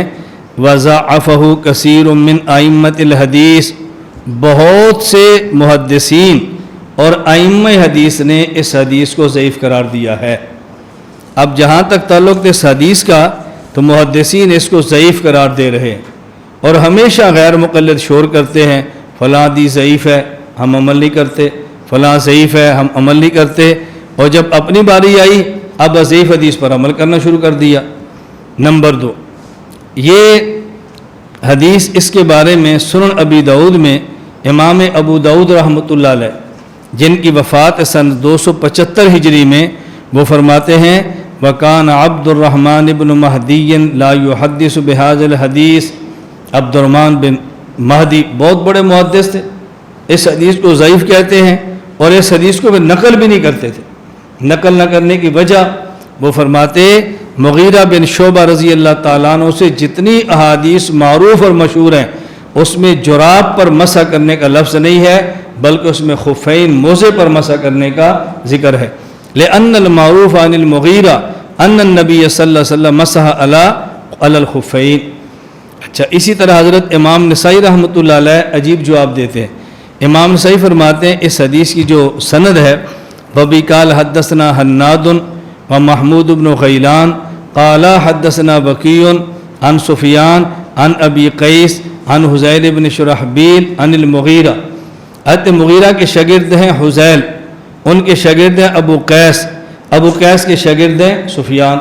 وضعفہ کثیر من ائمۃ الحدیث، بہت سے محدثین اور ائمہ حدیث نے اس حدیث کو ضعیف قرار دیا ہے۔ اب جہاں تک تعلق ہے اس حدیث کا تو محدثین اس کو ضعیف قرار دے رہے ہیں اور ہمیشہ غیر مقلد شور کرتے ہیں، فلاں حدیث ضعیف ہے ہم عمل نہیں کرتے، فلاں ضعیف ہے ہم عمل نہیں کرتے، اور جب اپنی باری آئی اب ضعیف حدیث پر عمل کرنا شروع کر دیا۔ نمبر 2، یہ حدیث اس کے بارے میں سنن ابی داؤد میں امام ابو داؤد رحمۃ اللہ علیہ جن کی وفات سن 275 ہجری میں، وہ فرماتے ہیں وَكَانَ عبد الرحمن بن مہدی لا يحدث بهذا الحدیث، عبد الرحمن بن مہدی بہت بڑے محدث تھے، اس حدیث کو ضعیف کہتے ہیں اور اس حدیث کو وہ نقل بھی نہیں کرتے تھے۔ نقل نہ کرنے کی وجہ وہ فرماتے مغیرہ بن شعبہ رضی اللہ تعالیٰ عنہ سے جتنی احادیث معروف اور مشہور ہیں اس میں جراب پر مسح کرنے کا لفظ نہیں ہے، بلکہ اس میں خفین موزے پر مسح کرنے کا ذکر ہے۔ لأن المعروف عن المغیرہ ان النبی صلی اللہ علیہ وسلم مسح علی الخفین۔ اچھا، اسی طرح حضرت امام نسائی رحمۃ اللہ علیہ عجیب جواب دیتے ہیں۔ امام نسائی فرماتے ہیں اس حدیث کی جو سند ہے وَبِهِ قال حدثنا حناد ومحمود بن غیلان قال حدثنا وکیع عن سفیان عن ابی قیس عن حذیل بن شرحبیل عن المغیرہ۔ حضرت مغیرہ کے شاگرد ہیں حذیل، ان کے شاگرد ہیں ابو قیس کے شاگرد ہیں سفیان،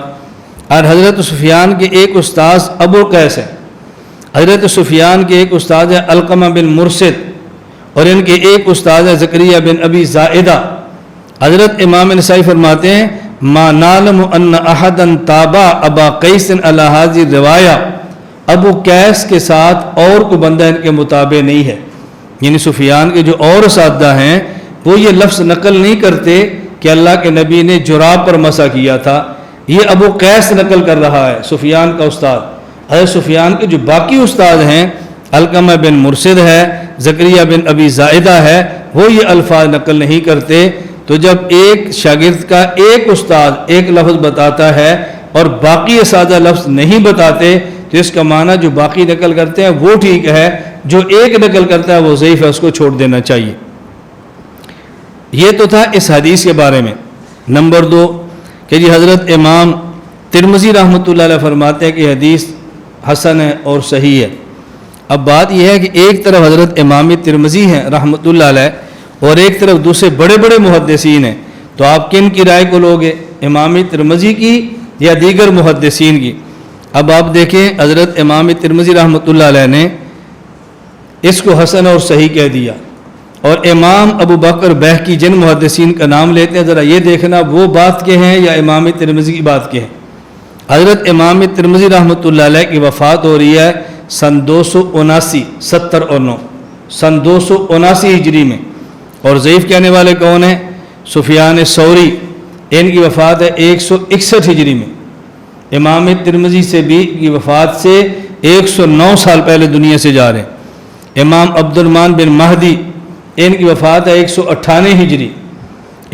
اور حضرت سفیان کے ایک استاذ ابو قیس ہے، حضرت سفیان کے ایک استاد ہے علقمہ بن مرشد، اور ان کے ایک استاد ہے زکریا بن ابی زائدہ۔ حضرت امام نسائی فرماتے ہیں ما نعلم ان احدا تابع ابا قیس علی هذه الروایہ، ابو قیس کے ساتھ اور کوئی بندہ ان کے متابع نہیں ہے، یعنی سفیان کے جو اور اساتذہ ہیں وہ یہ لفظ نقل نہیں کرتے کہ اللہ کے نبی نے جراب پر مسح کیا تھا، یہ ابو قیس نقل کر رہا ہے سفیان کا استاد۔ حضرت سفیان کے جو باقی استاد ہیں علقمہ بن مرشد ہے، زکریا بن ابی زائدہ ہے، وہ یہ الفاظ نقل نہیں کرتے۔ تو جب ایک شاگرد کا ایک استاد ایک لفظ بتاتا ہے اور باقی اساتذہ لفظ نہیں بتاتے تو اس کا معنی جو باقی نقل کرتے ہیں وہ ٹھیک ہے، جو ایک نقل کرتا ہے وہ ضعیف ہے، اس کو چھوڑ دینا چاہیے۔ یہ تو تھا اس حدیث کے بارے میں۔ نمبر 2 کہ جی حضرت امام ترمذی رحمۃ اللہ علیہ فرماتے ہیں کہ حدیث حسن ہے اور صحیح ہے۔ اب بات یہ ہے کہ ایک طرف حضرت امام ترمذی ہیں رحمۃ اللہ علیہ اور ایک طرف دوسرے بڑے بڑے محدثین ہیں، تو آپ کن کی رائے کو لوگے، امام ترمذی کی یا دیگر محدثین کی؟ اب آپ دیکھیں حضرت امام ترمذی رحمۃ اللہ علیہ نے اس کو حسن اور صحیح کہہ دیا، اور امام ابو بکر بیہقی جن محدثین کا نام لیتے ہیں ذرا یہ دیکھنا وہ بات کے ہیں یا امام ترمذی کی بات کے ہیں۔ حضرت امام ترمذی رحمۃ اللہ علیہ کی وفات ہو رہی ہے سن 279 70 اور 9 سن 279 ہجری میں، اور ضعیف کہنے والے کون ہیں؟ سفیان ثوری، ان کی وفات ہے 161 ہجری میں۔ امام ترمذی سے بھی کی وفات سے 109 سال پہلے دنیا سے جا رہے ہیں۔ امام عبد الرحمن بن مہدی، ان کی وفات ہے 198 ہجری۔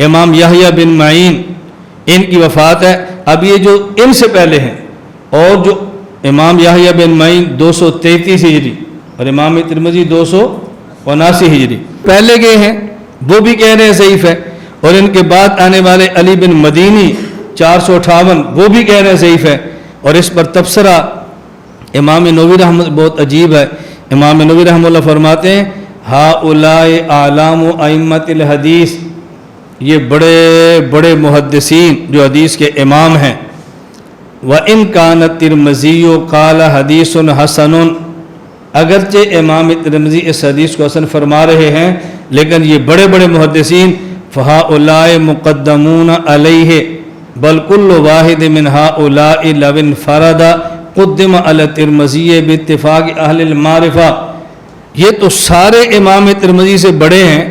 امام یحییٰ بن معین، ان کی وفات ہے، اب یہ جو ان سے پہلے ہیں، اور جو امام یحییٰ بن معین 233 ہجری اور امام ترمذی 279 ہجری پہلے گئے ہیں، وہ بھی کہہ رہے ہیں ضعیف ہے، اور ان کے بعد آنے والے علی بن مدینی 458 وہ بھی کہہ رہے ہیں ضعیف ہے، اور اس پر تبصرہ امام نووی رحمۃ بہت عجیب ہے۔ امام نووی رحمۃ اللہ فرماتے ہیں ہؤلاء اعلام ائمۃ الحدیث، یہ بڑے بڑے محدثین جو حدیث کے امام ہیں، وَإِنْ كَانَ التِّرْمِذِيُّ قَالَ حَدِيثٌ حَسَنٌ، اگرچہ امام ترمذی اس حدیث کو حسن فرما رہے ہیں لیکن یہ بڑے بڑے محدثین فَهَؤُلَاءِ مُقَدَّمُونَ عَلَيْهِ بَلْ كُلُّ وَاحِدٍ مِنْ هَؤُلَاءِ لَوْ انْفَرَدَ قُدِّمَ عَلَى التِّرْمِذِيِّ بِاتِّفَاقِ اہل المعرفہ، یہ تو سارے امام ترمذی سے بڑے ہیں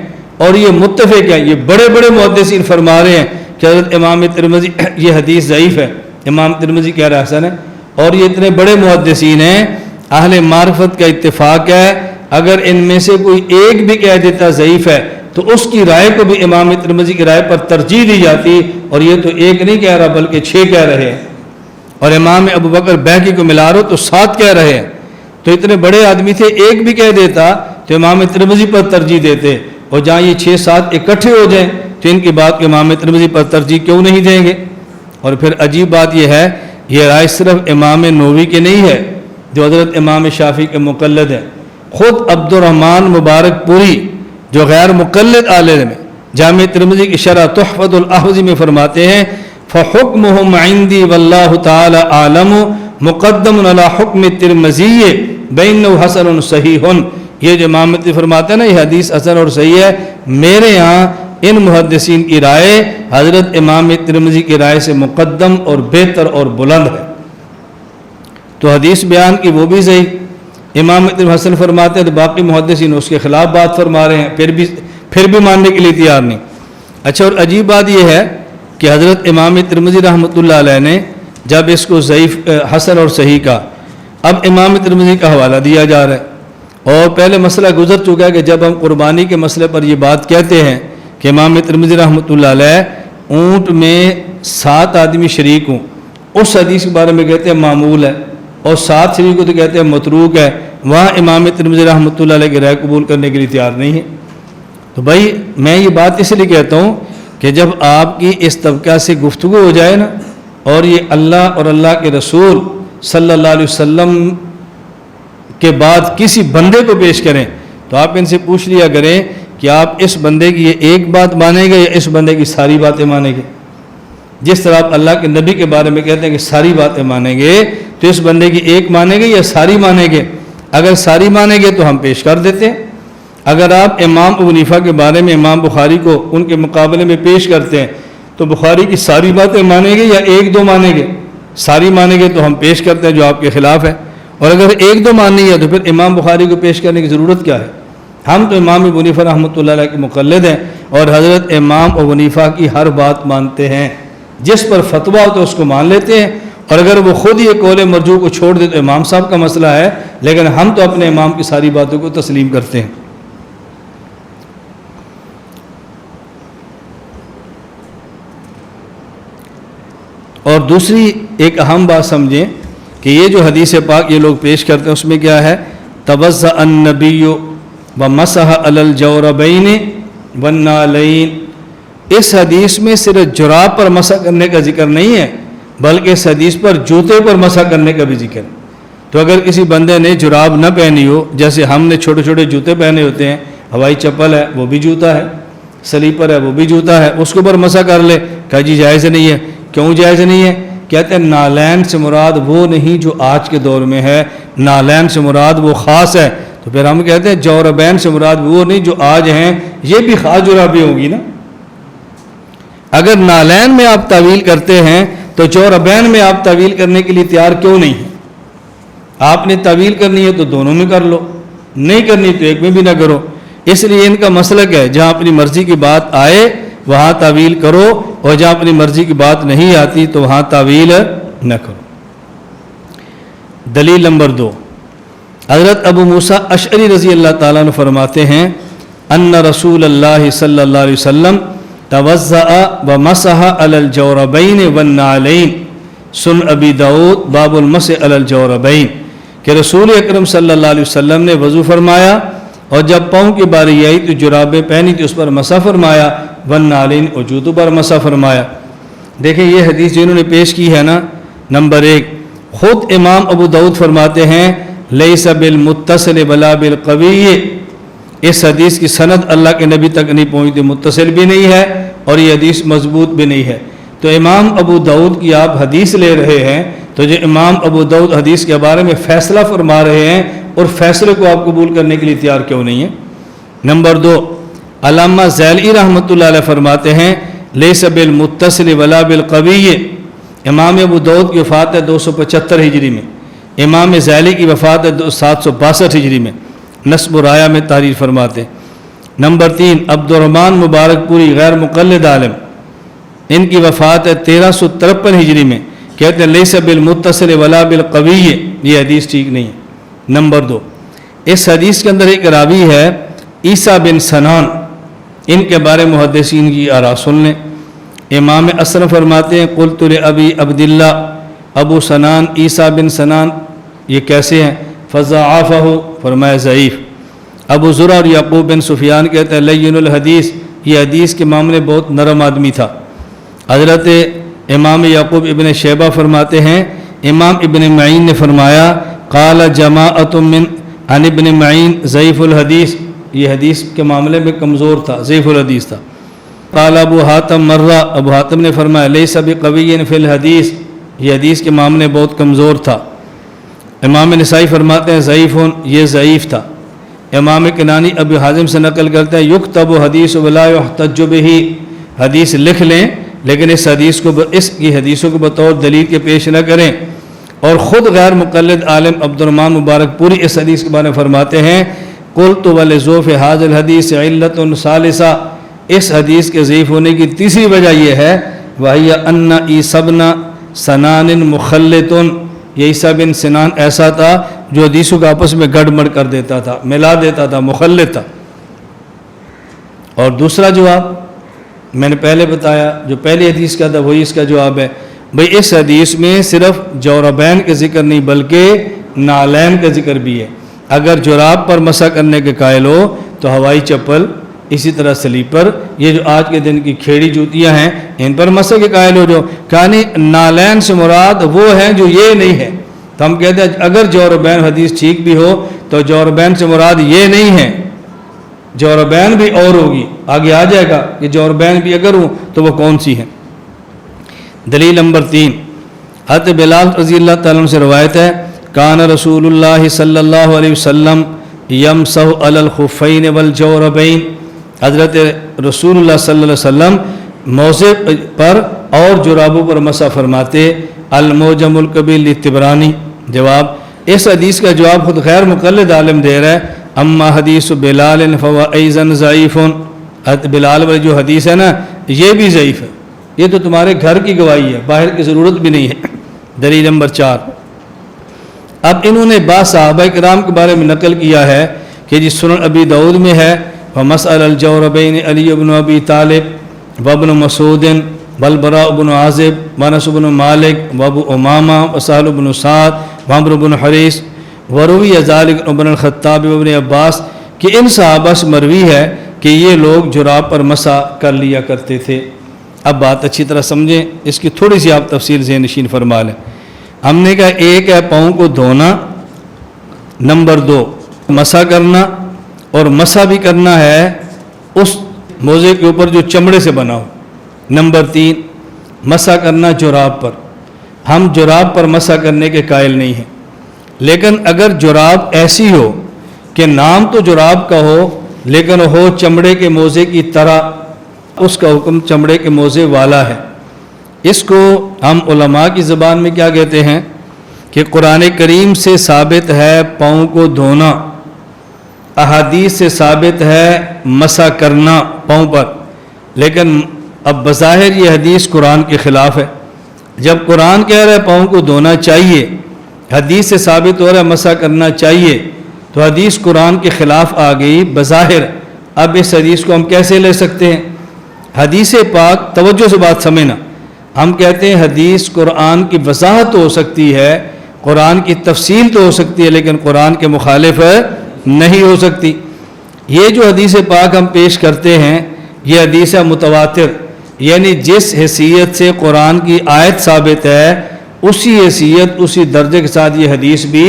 اور یہ متفق ہیں، یہ بڑے بڑے محدثین فرما رہے ہیں کہ حضرت امام ترمذی یہ حدیث ضعیف ہے، امام ترمذی کہہ رہا حسن ہے، اور یہ اتنے بڑے محدثین ہیں، اہل معرفت کا اتفاق ہے، اگر ان میں سے کوئی ایک بھی کہہ دیتا ضعیف ہے تو اس کی رائے کو بھی امام ترمذی کی رائے پر ترجیح دی جاتی، اور یہ تو ایک نہیں کہہ رہا بلکہ 6 کہہ رہے ہیں، اور امام ابو بکر بیہقی کو ملا رہو تو 7 کہہ رہے ہیں، تو اتنے بڑے آدمی تھے، ایک بھی کہہ دیتا تو امام ترمذی پر ترجیح دیتے، اور جہاں یہ 6-7 اکٹھے ہو جائیں تو ان کی بات کے امام ترمذی پر ترجیح کیوں نہیں دیں گے؟ اور پھر عجیب بات یہ ہے، یہ رائے صرف امام نووی کے نہیں ہے جو حضرت امام شافعی کے مقلد ہیں، خود عبد الرحمن مبارک پوری جو غیر مقلد عالم ہے، جامع ترمذی کی شرح تحفۃ الاحوذی میں فرماتے ہیں فحکمہم عندی واللہ تعالی عالم مقدم علی حکم الترمذی بینہ حسن صحیح۔ یہ جو امام ترمذی فرماتے ہیں نا یہ حدیث حسن اور صحیح ہے، میرے یہاں ان محدثین کی رائے حضرت امام ترمذی کی رائے سے مقدم اور بہتر اور بلند ہے۔ تو حدیث بیان کی وہ بھی صحیح، امام ترمذی حسن فرماتے ہیں تو باقی محدثین اس کے خلاف بات فرما رہے ہیں، پھر بھی ماننے کے لیے تیار نہیں۔ اچھا، اور عجیب بات یہ ہے کہ حضرت امام ترمذی رحمۃ اللہ علیہ نے جب اس کو ضعیف حسن اور صحیح کا، اب امام ترمذی کا حوالہ دیا جا رہا ہے، اور پہلے مسئلہ گزر چکا ہے کہ جب ہم قربانی کے مسئلے پر یہ بات کہتے ہیں کہ امام ترمذی رحمۃ اللہ علیہ اونٹ میں 7 آدمی شریک ہوں، اس حدیث کے بارے میں کہتے ہیں معمول ہے، اور 7 شریک کو تو کہتے ہیں متروک ہے، وہاں امام ترمذی رحمۃ اللہ علیہ کی رائے قبول کرنے کے لیے تیار نہیں ہے۔ تو بھائی میں یہ بات اس لیے کہتا ہوں کہ جب آپ کی اس طبقہ سے گفتگو ہو جائے نا، اور یہ اللہ اور اللہ کے رسول صلی اللہ علیہ وسلم کے بعد کسی بندے کو پیش کریں تو آپ ان سے پوچھ لیا کریں کہ آپ اس بندے کی یہ ایک بات مانیں گے یا اس بندے کی ساری باتیں مانیں گے؟ جس طرح آپ اللہ کے نبی کے بارے میں کہتے ہیں کہ ساری باتیں مانیں گے، تو اس بندے کی ایک مانیں گے یا ساری مانیں گے؟ اگر ساری مانیں گے تو ہم پیش کر دیتے ہیں۔ اگر آپ امام ابو حنیفہ کے بارے میں امام بخاری کو ان کے مقابلے میں پیش کرتے ہیں تو بخاری کی ساری باتیں مانیں گے یا 1-2 مانیں گے؟ ساری مانیں گے تو ہم پیش کرتے ہیں جو آپ کے خلاف ہے، اور اگر 1-2 ماننی ہے تو پھر امام بخاری کو پیش کرنے کی ضرورت کیا ہے؟ ہم تو امام ابو حنیفہ رحمۃ اللہ علیہ کے مقلد ہیں، اور حضرت امام ابو حنیفہ کی ہر بات مانتے ہیں، جس پر فتویٰ ہو تو اس کو مان لیتے ہیں، اور اگر وہ خود یہ قول مرجوح کو چھوڑ دے تو امام صاحب کا مسئلہ ہے، لیکن ہم تو اپنے امام کی ساری باتوں کو تسلیم کرتے ہیں۔ اور دوسری ایک اہم بات سمجھیں کہ یہ جو حدیث پاک یہ لوگ پیش کرتے ہیں اس میں کیا ہے؟ توضأ النبی ومسح علی الجوربین والنعلین۔ اس حدیث میں صرف جراب پر مسح کرنے کا ذکر نہیں ہے، بلکہ اس حدیث پر جوتے پر مسح کرنے کا بھی ذکر ہے۔ تو اگر کسی بندے نے جراب نہ پہنی ہو، جیسے ہم نے چھوٹے چھوٹے جوتے پہنے ہوتے ہیں، ہوائی چپل ہے وہ بھی جوتا ہے، سلیپر ہے وہ بھی جوتا ہے، اس کے اوپر مسح کر لے، کہا جی جائز نہیں ہے۔ کیوں جائز نہیں ہے؟ کہتے ہیں نالین سے مراد وہ نہیں جو آج کے دور میں ہے، نالین سے مراد وہ خاص ہے۔ تو پھر ہم کہتے ہیں جوربین سے مراد وہ نہیں جو آج ہیں، یہ بھی خاص جرابیں ہوگی نا۔ اگر نالین میں آپ تعویل کرتے ہیں تو جوربین میں آپ تعویل کرنے کے لیے تیار کیوں نہیں ہیں؟ آپ نے تعویل کرنی ہے تو دونوں میں کر لو، نہیں کرنی تو ایک میں بھی نہ کرو۔ اس لیے ان کا مسلک ہے جہاں اپنی مرضی کی بات آئے وہاں تعویل کرو، اور جہاں اپنی مرضی کی بات نہیں آتی تو وہاں تعویل نہ کرو۔ دلیل نمبر 2، حضرت ابو موسیٰ اشعری رضی اللہ تعالیٰ عنہ فرماتے ہیں ان رسول اللہ صلی اللہ علیہ وسلم توضأ ومسح علی الجوربین والنعلین، سن ابی داؤد باب المسح علی الجوربین، کہ رسول اکرم صلی اللہ علیہ وسلم نے وضو فرمایا اور جب پاؤں کی باری آئی تو جرابیں پہنی تو اس پر مسح فرمایا، والنعلین اور جوتوں پر مسح فرمایا۔ دیکھیں یہ حدیث جنہوں نے پیش کی ہے نا، نمبر 1 خود امام ابو داؤد فرماتے ہیں لیس بالمتصل ولا بالقوی، اس حدیث کی سند اللہ کے نبی تک نہیں پہنچتی، متصل بھی نہیں ہے اور یہ حدیث مضبوط بھی نہیں ہے۔ تو امام ابو داؤد کی آپ حدیث لے رہے ہیں تو جو امام ابو داؤد حدیث کے بارے میں فیصلہ فرما رہے ہیں، اور فیصلے کو آپ قبول کرنے کے لیے تیار کیوں نہیں ہیں؟ نمبر 2 علامہ ذیلی رحمۃ اللہ علیہ فرماتے ہیں لیس بالمتصل ولا بالقوی، امام ابو داؤد کی وفات ہے 275 ہجری میں، امام ذیلی کی وفات ہے 762 ہجری میں، نسب و رایہ میں تحریر فرماتے ہیں۔ نمبر 3 عبد الرحمن مبارک پوری غیر مقلد عالم، ان کی وفات ہے 1353 ہجری میں، کہتے ہیں لیس بالمتصل ولا بالقوی، یہ حدیث ٹھیک نہیں ہے۔ نمبر 2 اس حدیث کے اندر ایک راوی ہے عیسیٰ بن سنان، ان کے بارے محدثین کی آراء سن لیں۔ امام اسرم فرماتے ہیں قلت لابی عبداللہ، ابو سنان عیسیٰ بن سنان یہ کیسے ہیں؟ فضعفہ، فرمایا ضعیف۔ ابو زرع اور یعقوب بن سفیان کہتے ہیں لین الحدیث، یہ حدیث کے معاملے بہت نرم آدمی تھا۔ حضرت امام یعقوب ابن شیبہ فرماتے ہیں امام ابن معین نے فرمایا قال جماعت من عن ابن معین ضعیف الحدیث، یہ حدیث کے معاملے میں کمزور تھا، ضعیف الحدیث تھا۔ قال ابو حاتم مرہ، ابو حاتم نے فرمایا لیس بقوی فی الحدیث، یہ حدیث کے معاملے بہت کمزور تھا۔ امام نسائی فرماتے ہیں ضعیف، یہ ضعیف تھا۔ امام کنانی ابو حازم سے نقل کرتے ہیں یکتب حدیث ولا یحتج بہ، حدیث لکھ لیں لیکن اس کی حدیثوں کو بطور دلیل کے پیش نہ کریں۔ اور خود غیر مقلد عالم عبد الرحمن مبارک پوری اس حدیث کے بارے میں فرماتے ہیں قلت ولضعف ھذا الحدیث علۃ ثالثہ، اس حدیث کے ضعیف ہونے کی تیسری وجہ یہ ہے وہی ان عیسی بن سنان مخلط، یہ عیسیٰ بن سنان ایسا تھا جو حدیثوں کا آپس میں گڑ مڑ کر دیتا تھا، ملا دیتا تھا، مخلط تھا۔ اور دوسرا جواب میں نے پہلے بتایا، جو پہلی حدیث کا تھا وہی اس کا جواب ہے۔ بھئی اس حدیث میں صرف جوربین کا ذکر نہیں بلکہ نالین کا ذکر بھی ہے۔ اگر جراب پر مسح کرنے کے قائل ہو تو ہوائی چپل، اسی طرح سلیپر، یہ جو آج کے دن کی کھیڑی جوتیاں ہیں ان پر مسح کے قائل ہو جو کہانی نالین سے مراد وہ ہیں جو یہ نہیں ہے۔ تو ہم کہتے ہیں اگر جوربین حدیث ٹھیک بھی ہو تو جوربین سے مراد یہ نہیں ہے، جوربین بھی اور ہوگی، آگے آ جائے گا کہ جوربین بھی اگر ہوں تو وہ کون سی ہیں۔ دلیل نمبر 3، حضرت بلال رضی اللہ تعالیٰ عنہ سے روایت ہے کان رسول اللہ صلی اللہ علیہ وسلم یمسح علی الخفین والجوربین، حضرت رسول اللہ صلی اللہ علیہ وسلم موضع پر اور جرابوں پر مسح فرماتے۔ الموجم الکبیر للطبرانی، جواب اس حدیث کا جواب خود غیر مقلد عالم دے رہا ہے اما حدیث بلال فهو ایضا ضعیف، حضرت بلال والی جو حدیث ہے نا یہ بھی ضعیف ہے، یہ تو تمہارے گھر کی گواہی ہے، باہر کی ضرورت بھی نہیں ہے۔ دلیل نمبر 4، اب انہوں نے بعض صحابہ کرام کے بارے میں نقل کیا ہے کہ جس سنن ابی داؤد میں ہے ومسأل الجوربین علی بن ابی طالب وابن مسعود والبراء بن عازب وانس بن مالک وابو امامہ وسہل بن سعد وعمر بن حریث وروی ذالک ابن الخطاب وابن عباس، کہ ان صحابہ سے مروی ہے کہ یہ لوگ جراب پر مسح کر لیا کرتے تھے۔ اب بات اچھی طرح سمجھیں، اس کی تھوڑی سی آپ تفصیل ذہن نشین فرما لیں۔ ہم نے کہا ایک ہے پاؤں کو دھونا، نمبر 2 مسح کرنا، اور مسح بھی کرنا ہے اس موزے کے اوپر جو چمڑے سے بنا ہو۔ نمبر 3 مسح کرنا جراب پر، ہم جراب پر مسح کرنے کے قائل نہیں ہیں، لیکن اگر جراب ایسی ہو کہ نام تو جراب کا ہو لیکن ہو چمڑے کے موزے کی طرح، اس کا حکم چمڑے کے موزے والا ہے۔ اس کو ہم علماء کی زبان میں کیا کہتے ہیں کہ قرآن کریم سے ثابت ہے پاؤں کو دھونا، احادیث سے ثابت ہے مسح کرنا پاؤں پر، لیکن اب بظاہر یہ حدیث قرآن کے خلاف ہے۔ جب قرآن کہہ رہا ہے پاؤں کو دھونا چاہیے، حدیث سے ثابت ہو رہا ہے مسح کرنا چاہیے، تو حدیث قرآن کے خلاف آ گئی بظاہر۔ اب اس حدیث کو ہم کیسے لے سکتے ہیں؟ حدیث پاک، توجہ سے بات سمجھنا، ہم کہتے ہیں حدیث قرآن کی وضاحت تو ہو سکتی ہے، قرآن کی تفصیل تو ہو سکتی ہے، لیکن قرآن کے مخالف نہیں ہو سکتی۔ یہ جو حدیث پاک ہم پیش کرتے ہیں یہ حدیث متواتر، یعنی جس حیثیت سے قرآن کی آیت ثابت ہے اسی حیثیت اسی درجے کے ساتھ یہ حدیث بھی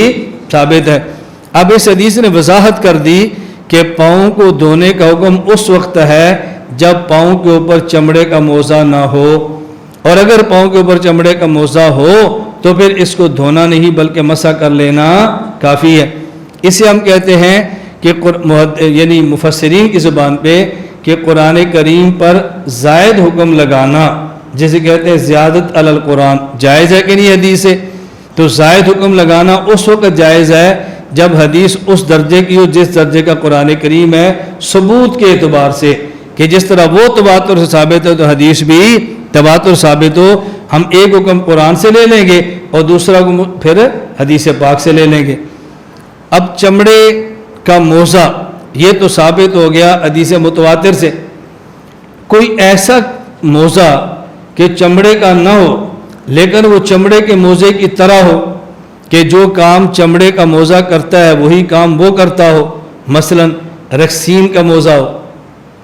ثابت ہے۔ اب اس حدیث نے وضاحت کر دی کہ پاؤں کو دھونے کا حکم اس وقت ہے جب پاؤں کے اوپر چمڑے کا موزہ نہ ہو، اور اگر پاؤں کے اوپر چمڑے کا موزہ ہو تو پھر اس کو دھونا نہیں بلکہ مسح کر لینا کافی ہے۔ اسے ہم کہتے ہیں کہ یعنی مفسرین کی زبان پہ کہ قرآن کریم پر زائد حکم لگانا، جسے کہتے ہیں زیادت علی القرآن، جائز ہے کہ نہیں حدیث ہے؟ تو زائد حکم لگانا اس وقت جائز ہے جب حدیث اس درجے کی ہو جس درجے کا قرآن کریم ہے ثبوت کے اعتبار سے، کہ جس طرح وہ تواتر سے ثابت ہے تو حدیث بھی تواتر ثابت ہو۔ ہم ایک حکم قرآن سے لے لیں گے اور دوسرا حکم پھر حدیث پاک سے لے لیں گے۔ اب چمڑے کا موزہ یہ تو ثابت ہو گیا حدیث متواتر سے، کوئی ایسا موزہ کہ چمڑے کا نہ ہو لیکن وہ چمڑے کے موزے کی طرح ہو، کہ جو کام چمڑے کا موزہ کرتا ہے وہی کام وہ کرتا ہو، مثلا رکسین کا موزہ ہو،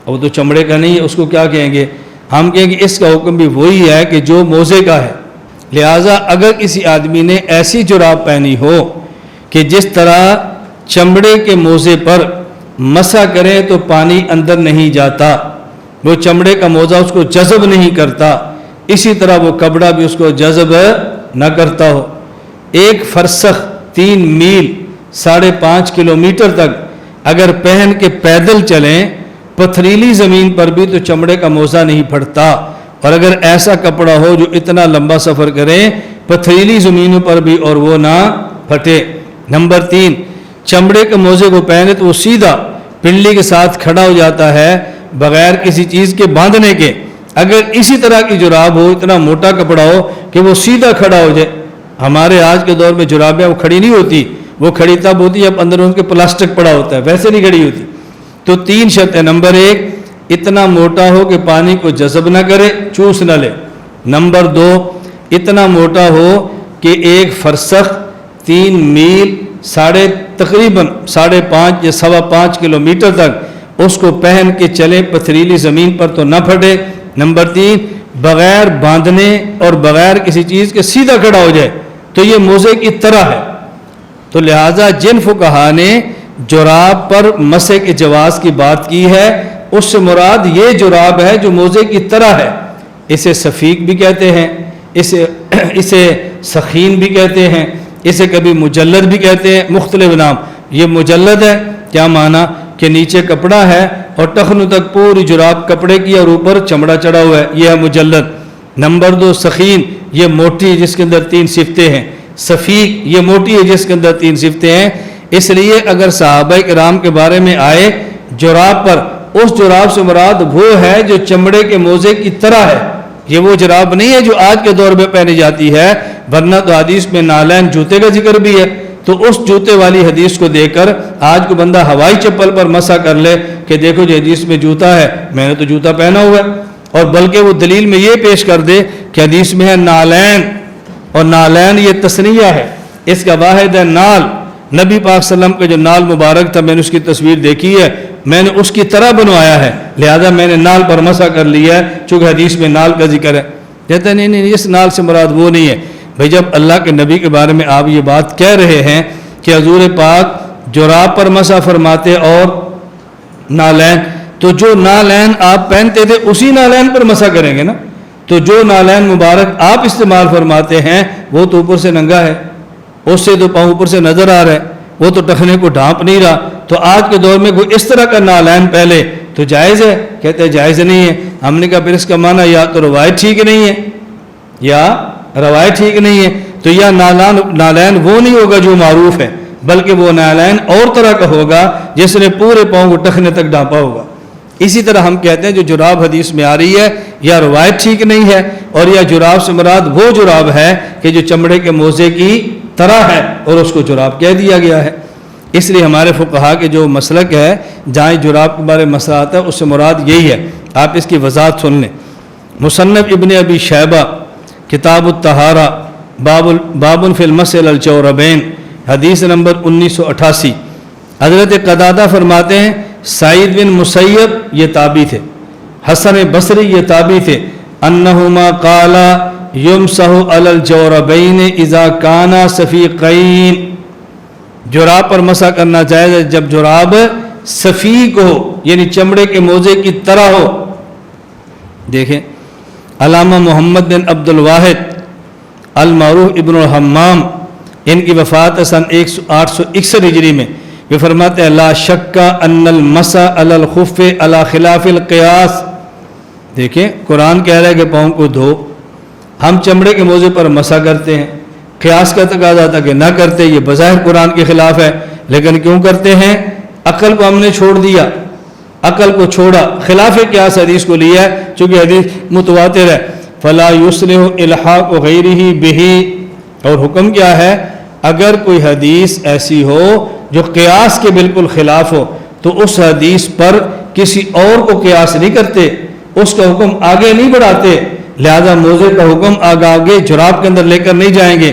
اب وہ تو چمڑے کا نہیں ہے، اس کو کیا کہیں گے؟ ہم کہیں گے اس کا حکم بھی وہی ہے کہ جو موزے کا ہے۔ لہٰذا اگر کسی آدمی نے ایسی جراب پہنی ہو کہ جس طرح چمڑے کے موزے پر مسح کریں تو پانی اندر نہیں جاتا، وہ چمڑے کا موزہ اس کو جذب نہیں کرتا، اسی طرح وہ کپڑا بھی اس کو جذب نہ کرتا ہو۔ 1 فرسخ 3 میل 5.5 کلومیٹر تک اگر پہن کے پیدل چلیں پتھریلی زمین پر بھی تو چمڑے کا موزہ نہیں پھٹتا، اور اگر ایسا کپڑا ہو جو اتنا لمبا سفر کریں پتھریلی زمینوں پر بھی اور وہ نہ پھٹے۔ نمبر 3، چمڑے کے موزے کو پہنے تو وہ سیدھا پنڈلی کے ساتھ کھڑا ہو جاتا ہے بغیر کسی چیز کے باندھنے کے۔ اگر اسی طرح کی جراب ہو، اتنا موٹا کپڑا ہو کہ وہ سیدھا کھڑا ہو جائے، ہمارے آج کے دور میں جرابیں وہ کھڑی نہیں ہوتی، وہ کھڑی تب ہوتی ہے اب اندر ان کے پلاسٹک پڑا ہوتا ہے، ویسے نہیں کھڑی ہوتی۔ تو 3 شرطیں، نمبر 1 اتنا موٹا ہو کہ پانی کو جذب نہ کرے، چوس نہ لے۔ نمبر 2 اتنا موٹا ہو کہ 1 فرسخ 3 میل تقریباً 5.5 یا 5.25 کلومیٹر تک اس کو پہن کے چلے پتھریلی زمین پر تو نہ پھٹے۔ نمبر 3 بغیر باندھنے اور بغیر کسی چیز کے سیدھا کھڑا ہو جائے تو یہ موزے کی طرح ہے۔ تو لہٰذا جن فقہا نے جراب پر مسح کے جواز کی بات کی ہے اس سے مراد یہ جراب ہے جو موزے کی طرح ہے۔ اسے صفیق بھی کہتے ہیں، اسے سخین بھی کہتے ہیں، اسے کبھی مجلد بھی کہتے ہیں، مختلف نام۔ یہ مجلد ہے، کیا معنی کہ نیچے کپڑا ہے اور ٹخنوں تک پوری جراب کپڑے کی اور اوپر چمڑا چڑھا ہوا ہے، یہ ہے مجلد۔ نمبر 2 سخین، یہ موٹی جس کے اندر 3 صفتیں ہیں۔ صفیق یہ موٹی ہے جس کے اندر 3 صفتیں ہیں۔ اس لیے اگر صحابہ کرام کے بارے میں آئے جراب پر، اس جراب سے مراد وہ ہے جو چمڑے کے موزے کی طرح ہے، یہ وہ جراب نہیں ہے جو آج کے دور میں پہنی جاتی ہے، ورنہ تو حدیث میں نالین جوتے کا ذکر بھی ہے۔ تو اس جوتے والی حدیث کو دیکھ کر آج کو بندہ ہوائی چپل پر مسح کر لے کہ دیکھو جی حدیث میں جوتا ہے، میں نے تو جوتا پہنا ہوا ہے، اور بلکہ وہ دلیل میں یہ پیش کر دے کہ حدیث میں ہے نالین، اور نالین یہ تثنیہ ہے، اس کا واحد ہے نال۔ نبی پاک صلی اللہ علیہ وسلم کا جو نال مبارک تھا میں نے اس کی تصویر دیکھی ہے، میں نے اس کی طرح بنوایا ہے، لہذا میں نے نال پر مسح کر لیا ہے چونکہ حدیث میں نال کا ذکر ہے۔ کہتے ہیں نہیں اس نال سے مراد وہ نہیں ہے۔ بھئی جب اللہ کے نبی کے بارے میں آپ یہ بات کہہ رہے ہیں کہ حضور پاک جراب پر مسح فرماتے اور نالین، تو جو نالین آپ پہنتے تھے اسی نالین پر مسح کریں گے نا۔ تو جو نالین مبارک آپ استعمال فرماتے ہیں وہ تو اوپر سے ننگا ہے، اس سے تو پاؤں اوپر سے نظر آ رہا ہے، وہ تو ٹخنے کو ڈھانپ نہیں رہا۔ تو آج کے دور میں کوئی اس طرح کا نالین پہلے تو جائز ہے؟ کہتے ہیں جائز نہیں ہے۔ ہم نے کہا پھر اس کا معنی یا تو روایت ٹھیک نہیں ہے یا روایت ٹھیک نہیں ہے، تو یا نالین وہ نہیں ہوگا جو معروف ہے، بلکہ وہ نالین اور طرح کا ہوگا جس نے پورے پاؤں کو ٹخنے تک ڈھانپا ہوگا۔ اسی طرح ہم کہتے ہیں جو جراب حدیث میں آ رہی ہے یا روایت ٹھیک نہیں ہے، اور یا جراب سے مراد وہ جراب ہے کہ جو چمڑے کے موزے کی طرح ہے اور اس کو جراب کہہ دیا گیا ہے۔ اس لیے ہمارے فقہا کے جو مسلک ہے جہاں جراب کے بارے میں مسئلہ آتا ہے اس سے مراد یہی ہے۔ آپ اس کی وضاحت سن لیں۔ مصنف ابن ابی شیبہ کتاب الطہارہ باب فی المسح علی الجوربین حدیث نمبر 1988، حضرت قتادہ فرماتے ہیں سعید بن مسیب یہ تابعی تھے، حسن بصری یہ تابعی تھے، انہما قالا یمسح علی الجوربین اذا کانا صفیقین، جراب پر مسح کرنا جائز ہے جب جراب صفیق ہو یعنی چمڑے کے موزے کی طرح ہو۔ دیکھیں علامہ محمد بن عبد الواحد المعروف ابن الحمام، ان کی وفات سن 861 ہجری میں، یہ فرماتے ہیں لا شک ان المسح علی الخف علی خلاف القیاس۔ دیکھیں قرآن کہہ رہا ہے کہ پاؤں کو دھو، ہم چمڑے کے موزے پر مسح کرتے ہیں، قیاس کا تقاضا تھا کہ نہ کرتے، یہ بظاہر قرآن کے خلاف ہے، لیکن کیوں کرتے ہیں؟ عقل کو ہم نے چھوڑ دیا، عقل کو چھوڑا، خلاف قیاس حدیث کو لیا ہے چونکہ حدیث متواتر ہے۔ فلا یصلح الحاق غیرہ بہ، اور حکم کیا ہے؟ اگر کوئی حدیث ایسی ہو جو قیاس کے بالکل خلاف ہو تو اس حدیث پر کسی اور کو قیاس نہیں کرتے، اس کا حکم آگے نہیں بڑھاتے، لہذا موزے کا حکم آگے جراب کے اندر لے کر نہیں جائیں گے۔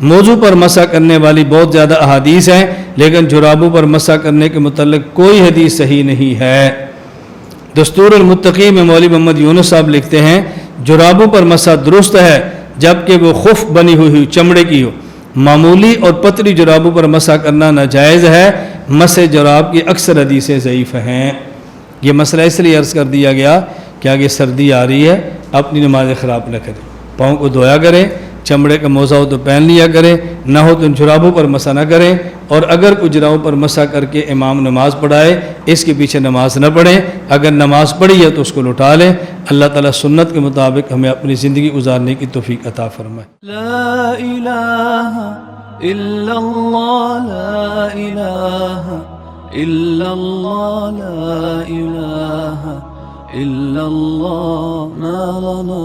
موضوع پر مسح کرنے والی بہت زیادہ احادیث ہیں، لیکن جرابوں پر مسح کرنے کے متعلق کوئی حدیث صحیح نہیں ہے۔ دستور المتقی میں مولوی محمد یونس صاحب لکھتے ہیں جرابوں پر مسح درست ہے جبکہ وہ خف بنی ہوئی چمڑے کی ہو، معمولی اور پتلی جرابوں پر مسح کرنا ناجائز ہے۔ مسح جراب کی اکثر حدیثیں ضعیف ہیں۔ یہ مسئلہ اس لیے عرض کر دیا گیا کہ آگے سردی آ رہی ہے، اپنی نماز خراب نہ کریں، پاؤں کو دھویا کریں، چمڑے کا موزہ ہو تو پہن لیا کریں، نہ ہو تو ان جرابوں پر مسح نہ کریں، اور اگر کوئی جرابوں پر مسح کر کے امام نماز پڑھائے اس کے پیچھے نماز نہ پڑھیں، اگر نماز پڑھی ہے تو اس کو لوٹا لیں۔ اللہ تعالیٰ سنت کے مطابق ہمیں اپنی زندگی گزارنے کی توفیق عطا فرمائے۔ لا الہ الا اللہ، لا الہ الا اللہ، لا الہ الا اللہ، ما لنا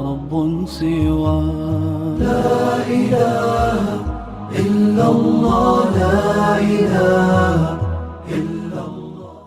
رب سوا۔ لا الہ الا اللہ، لا الہ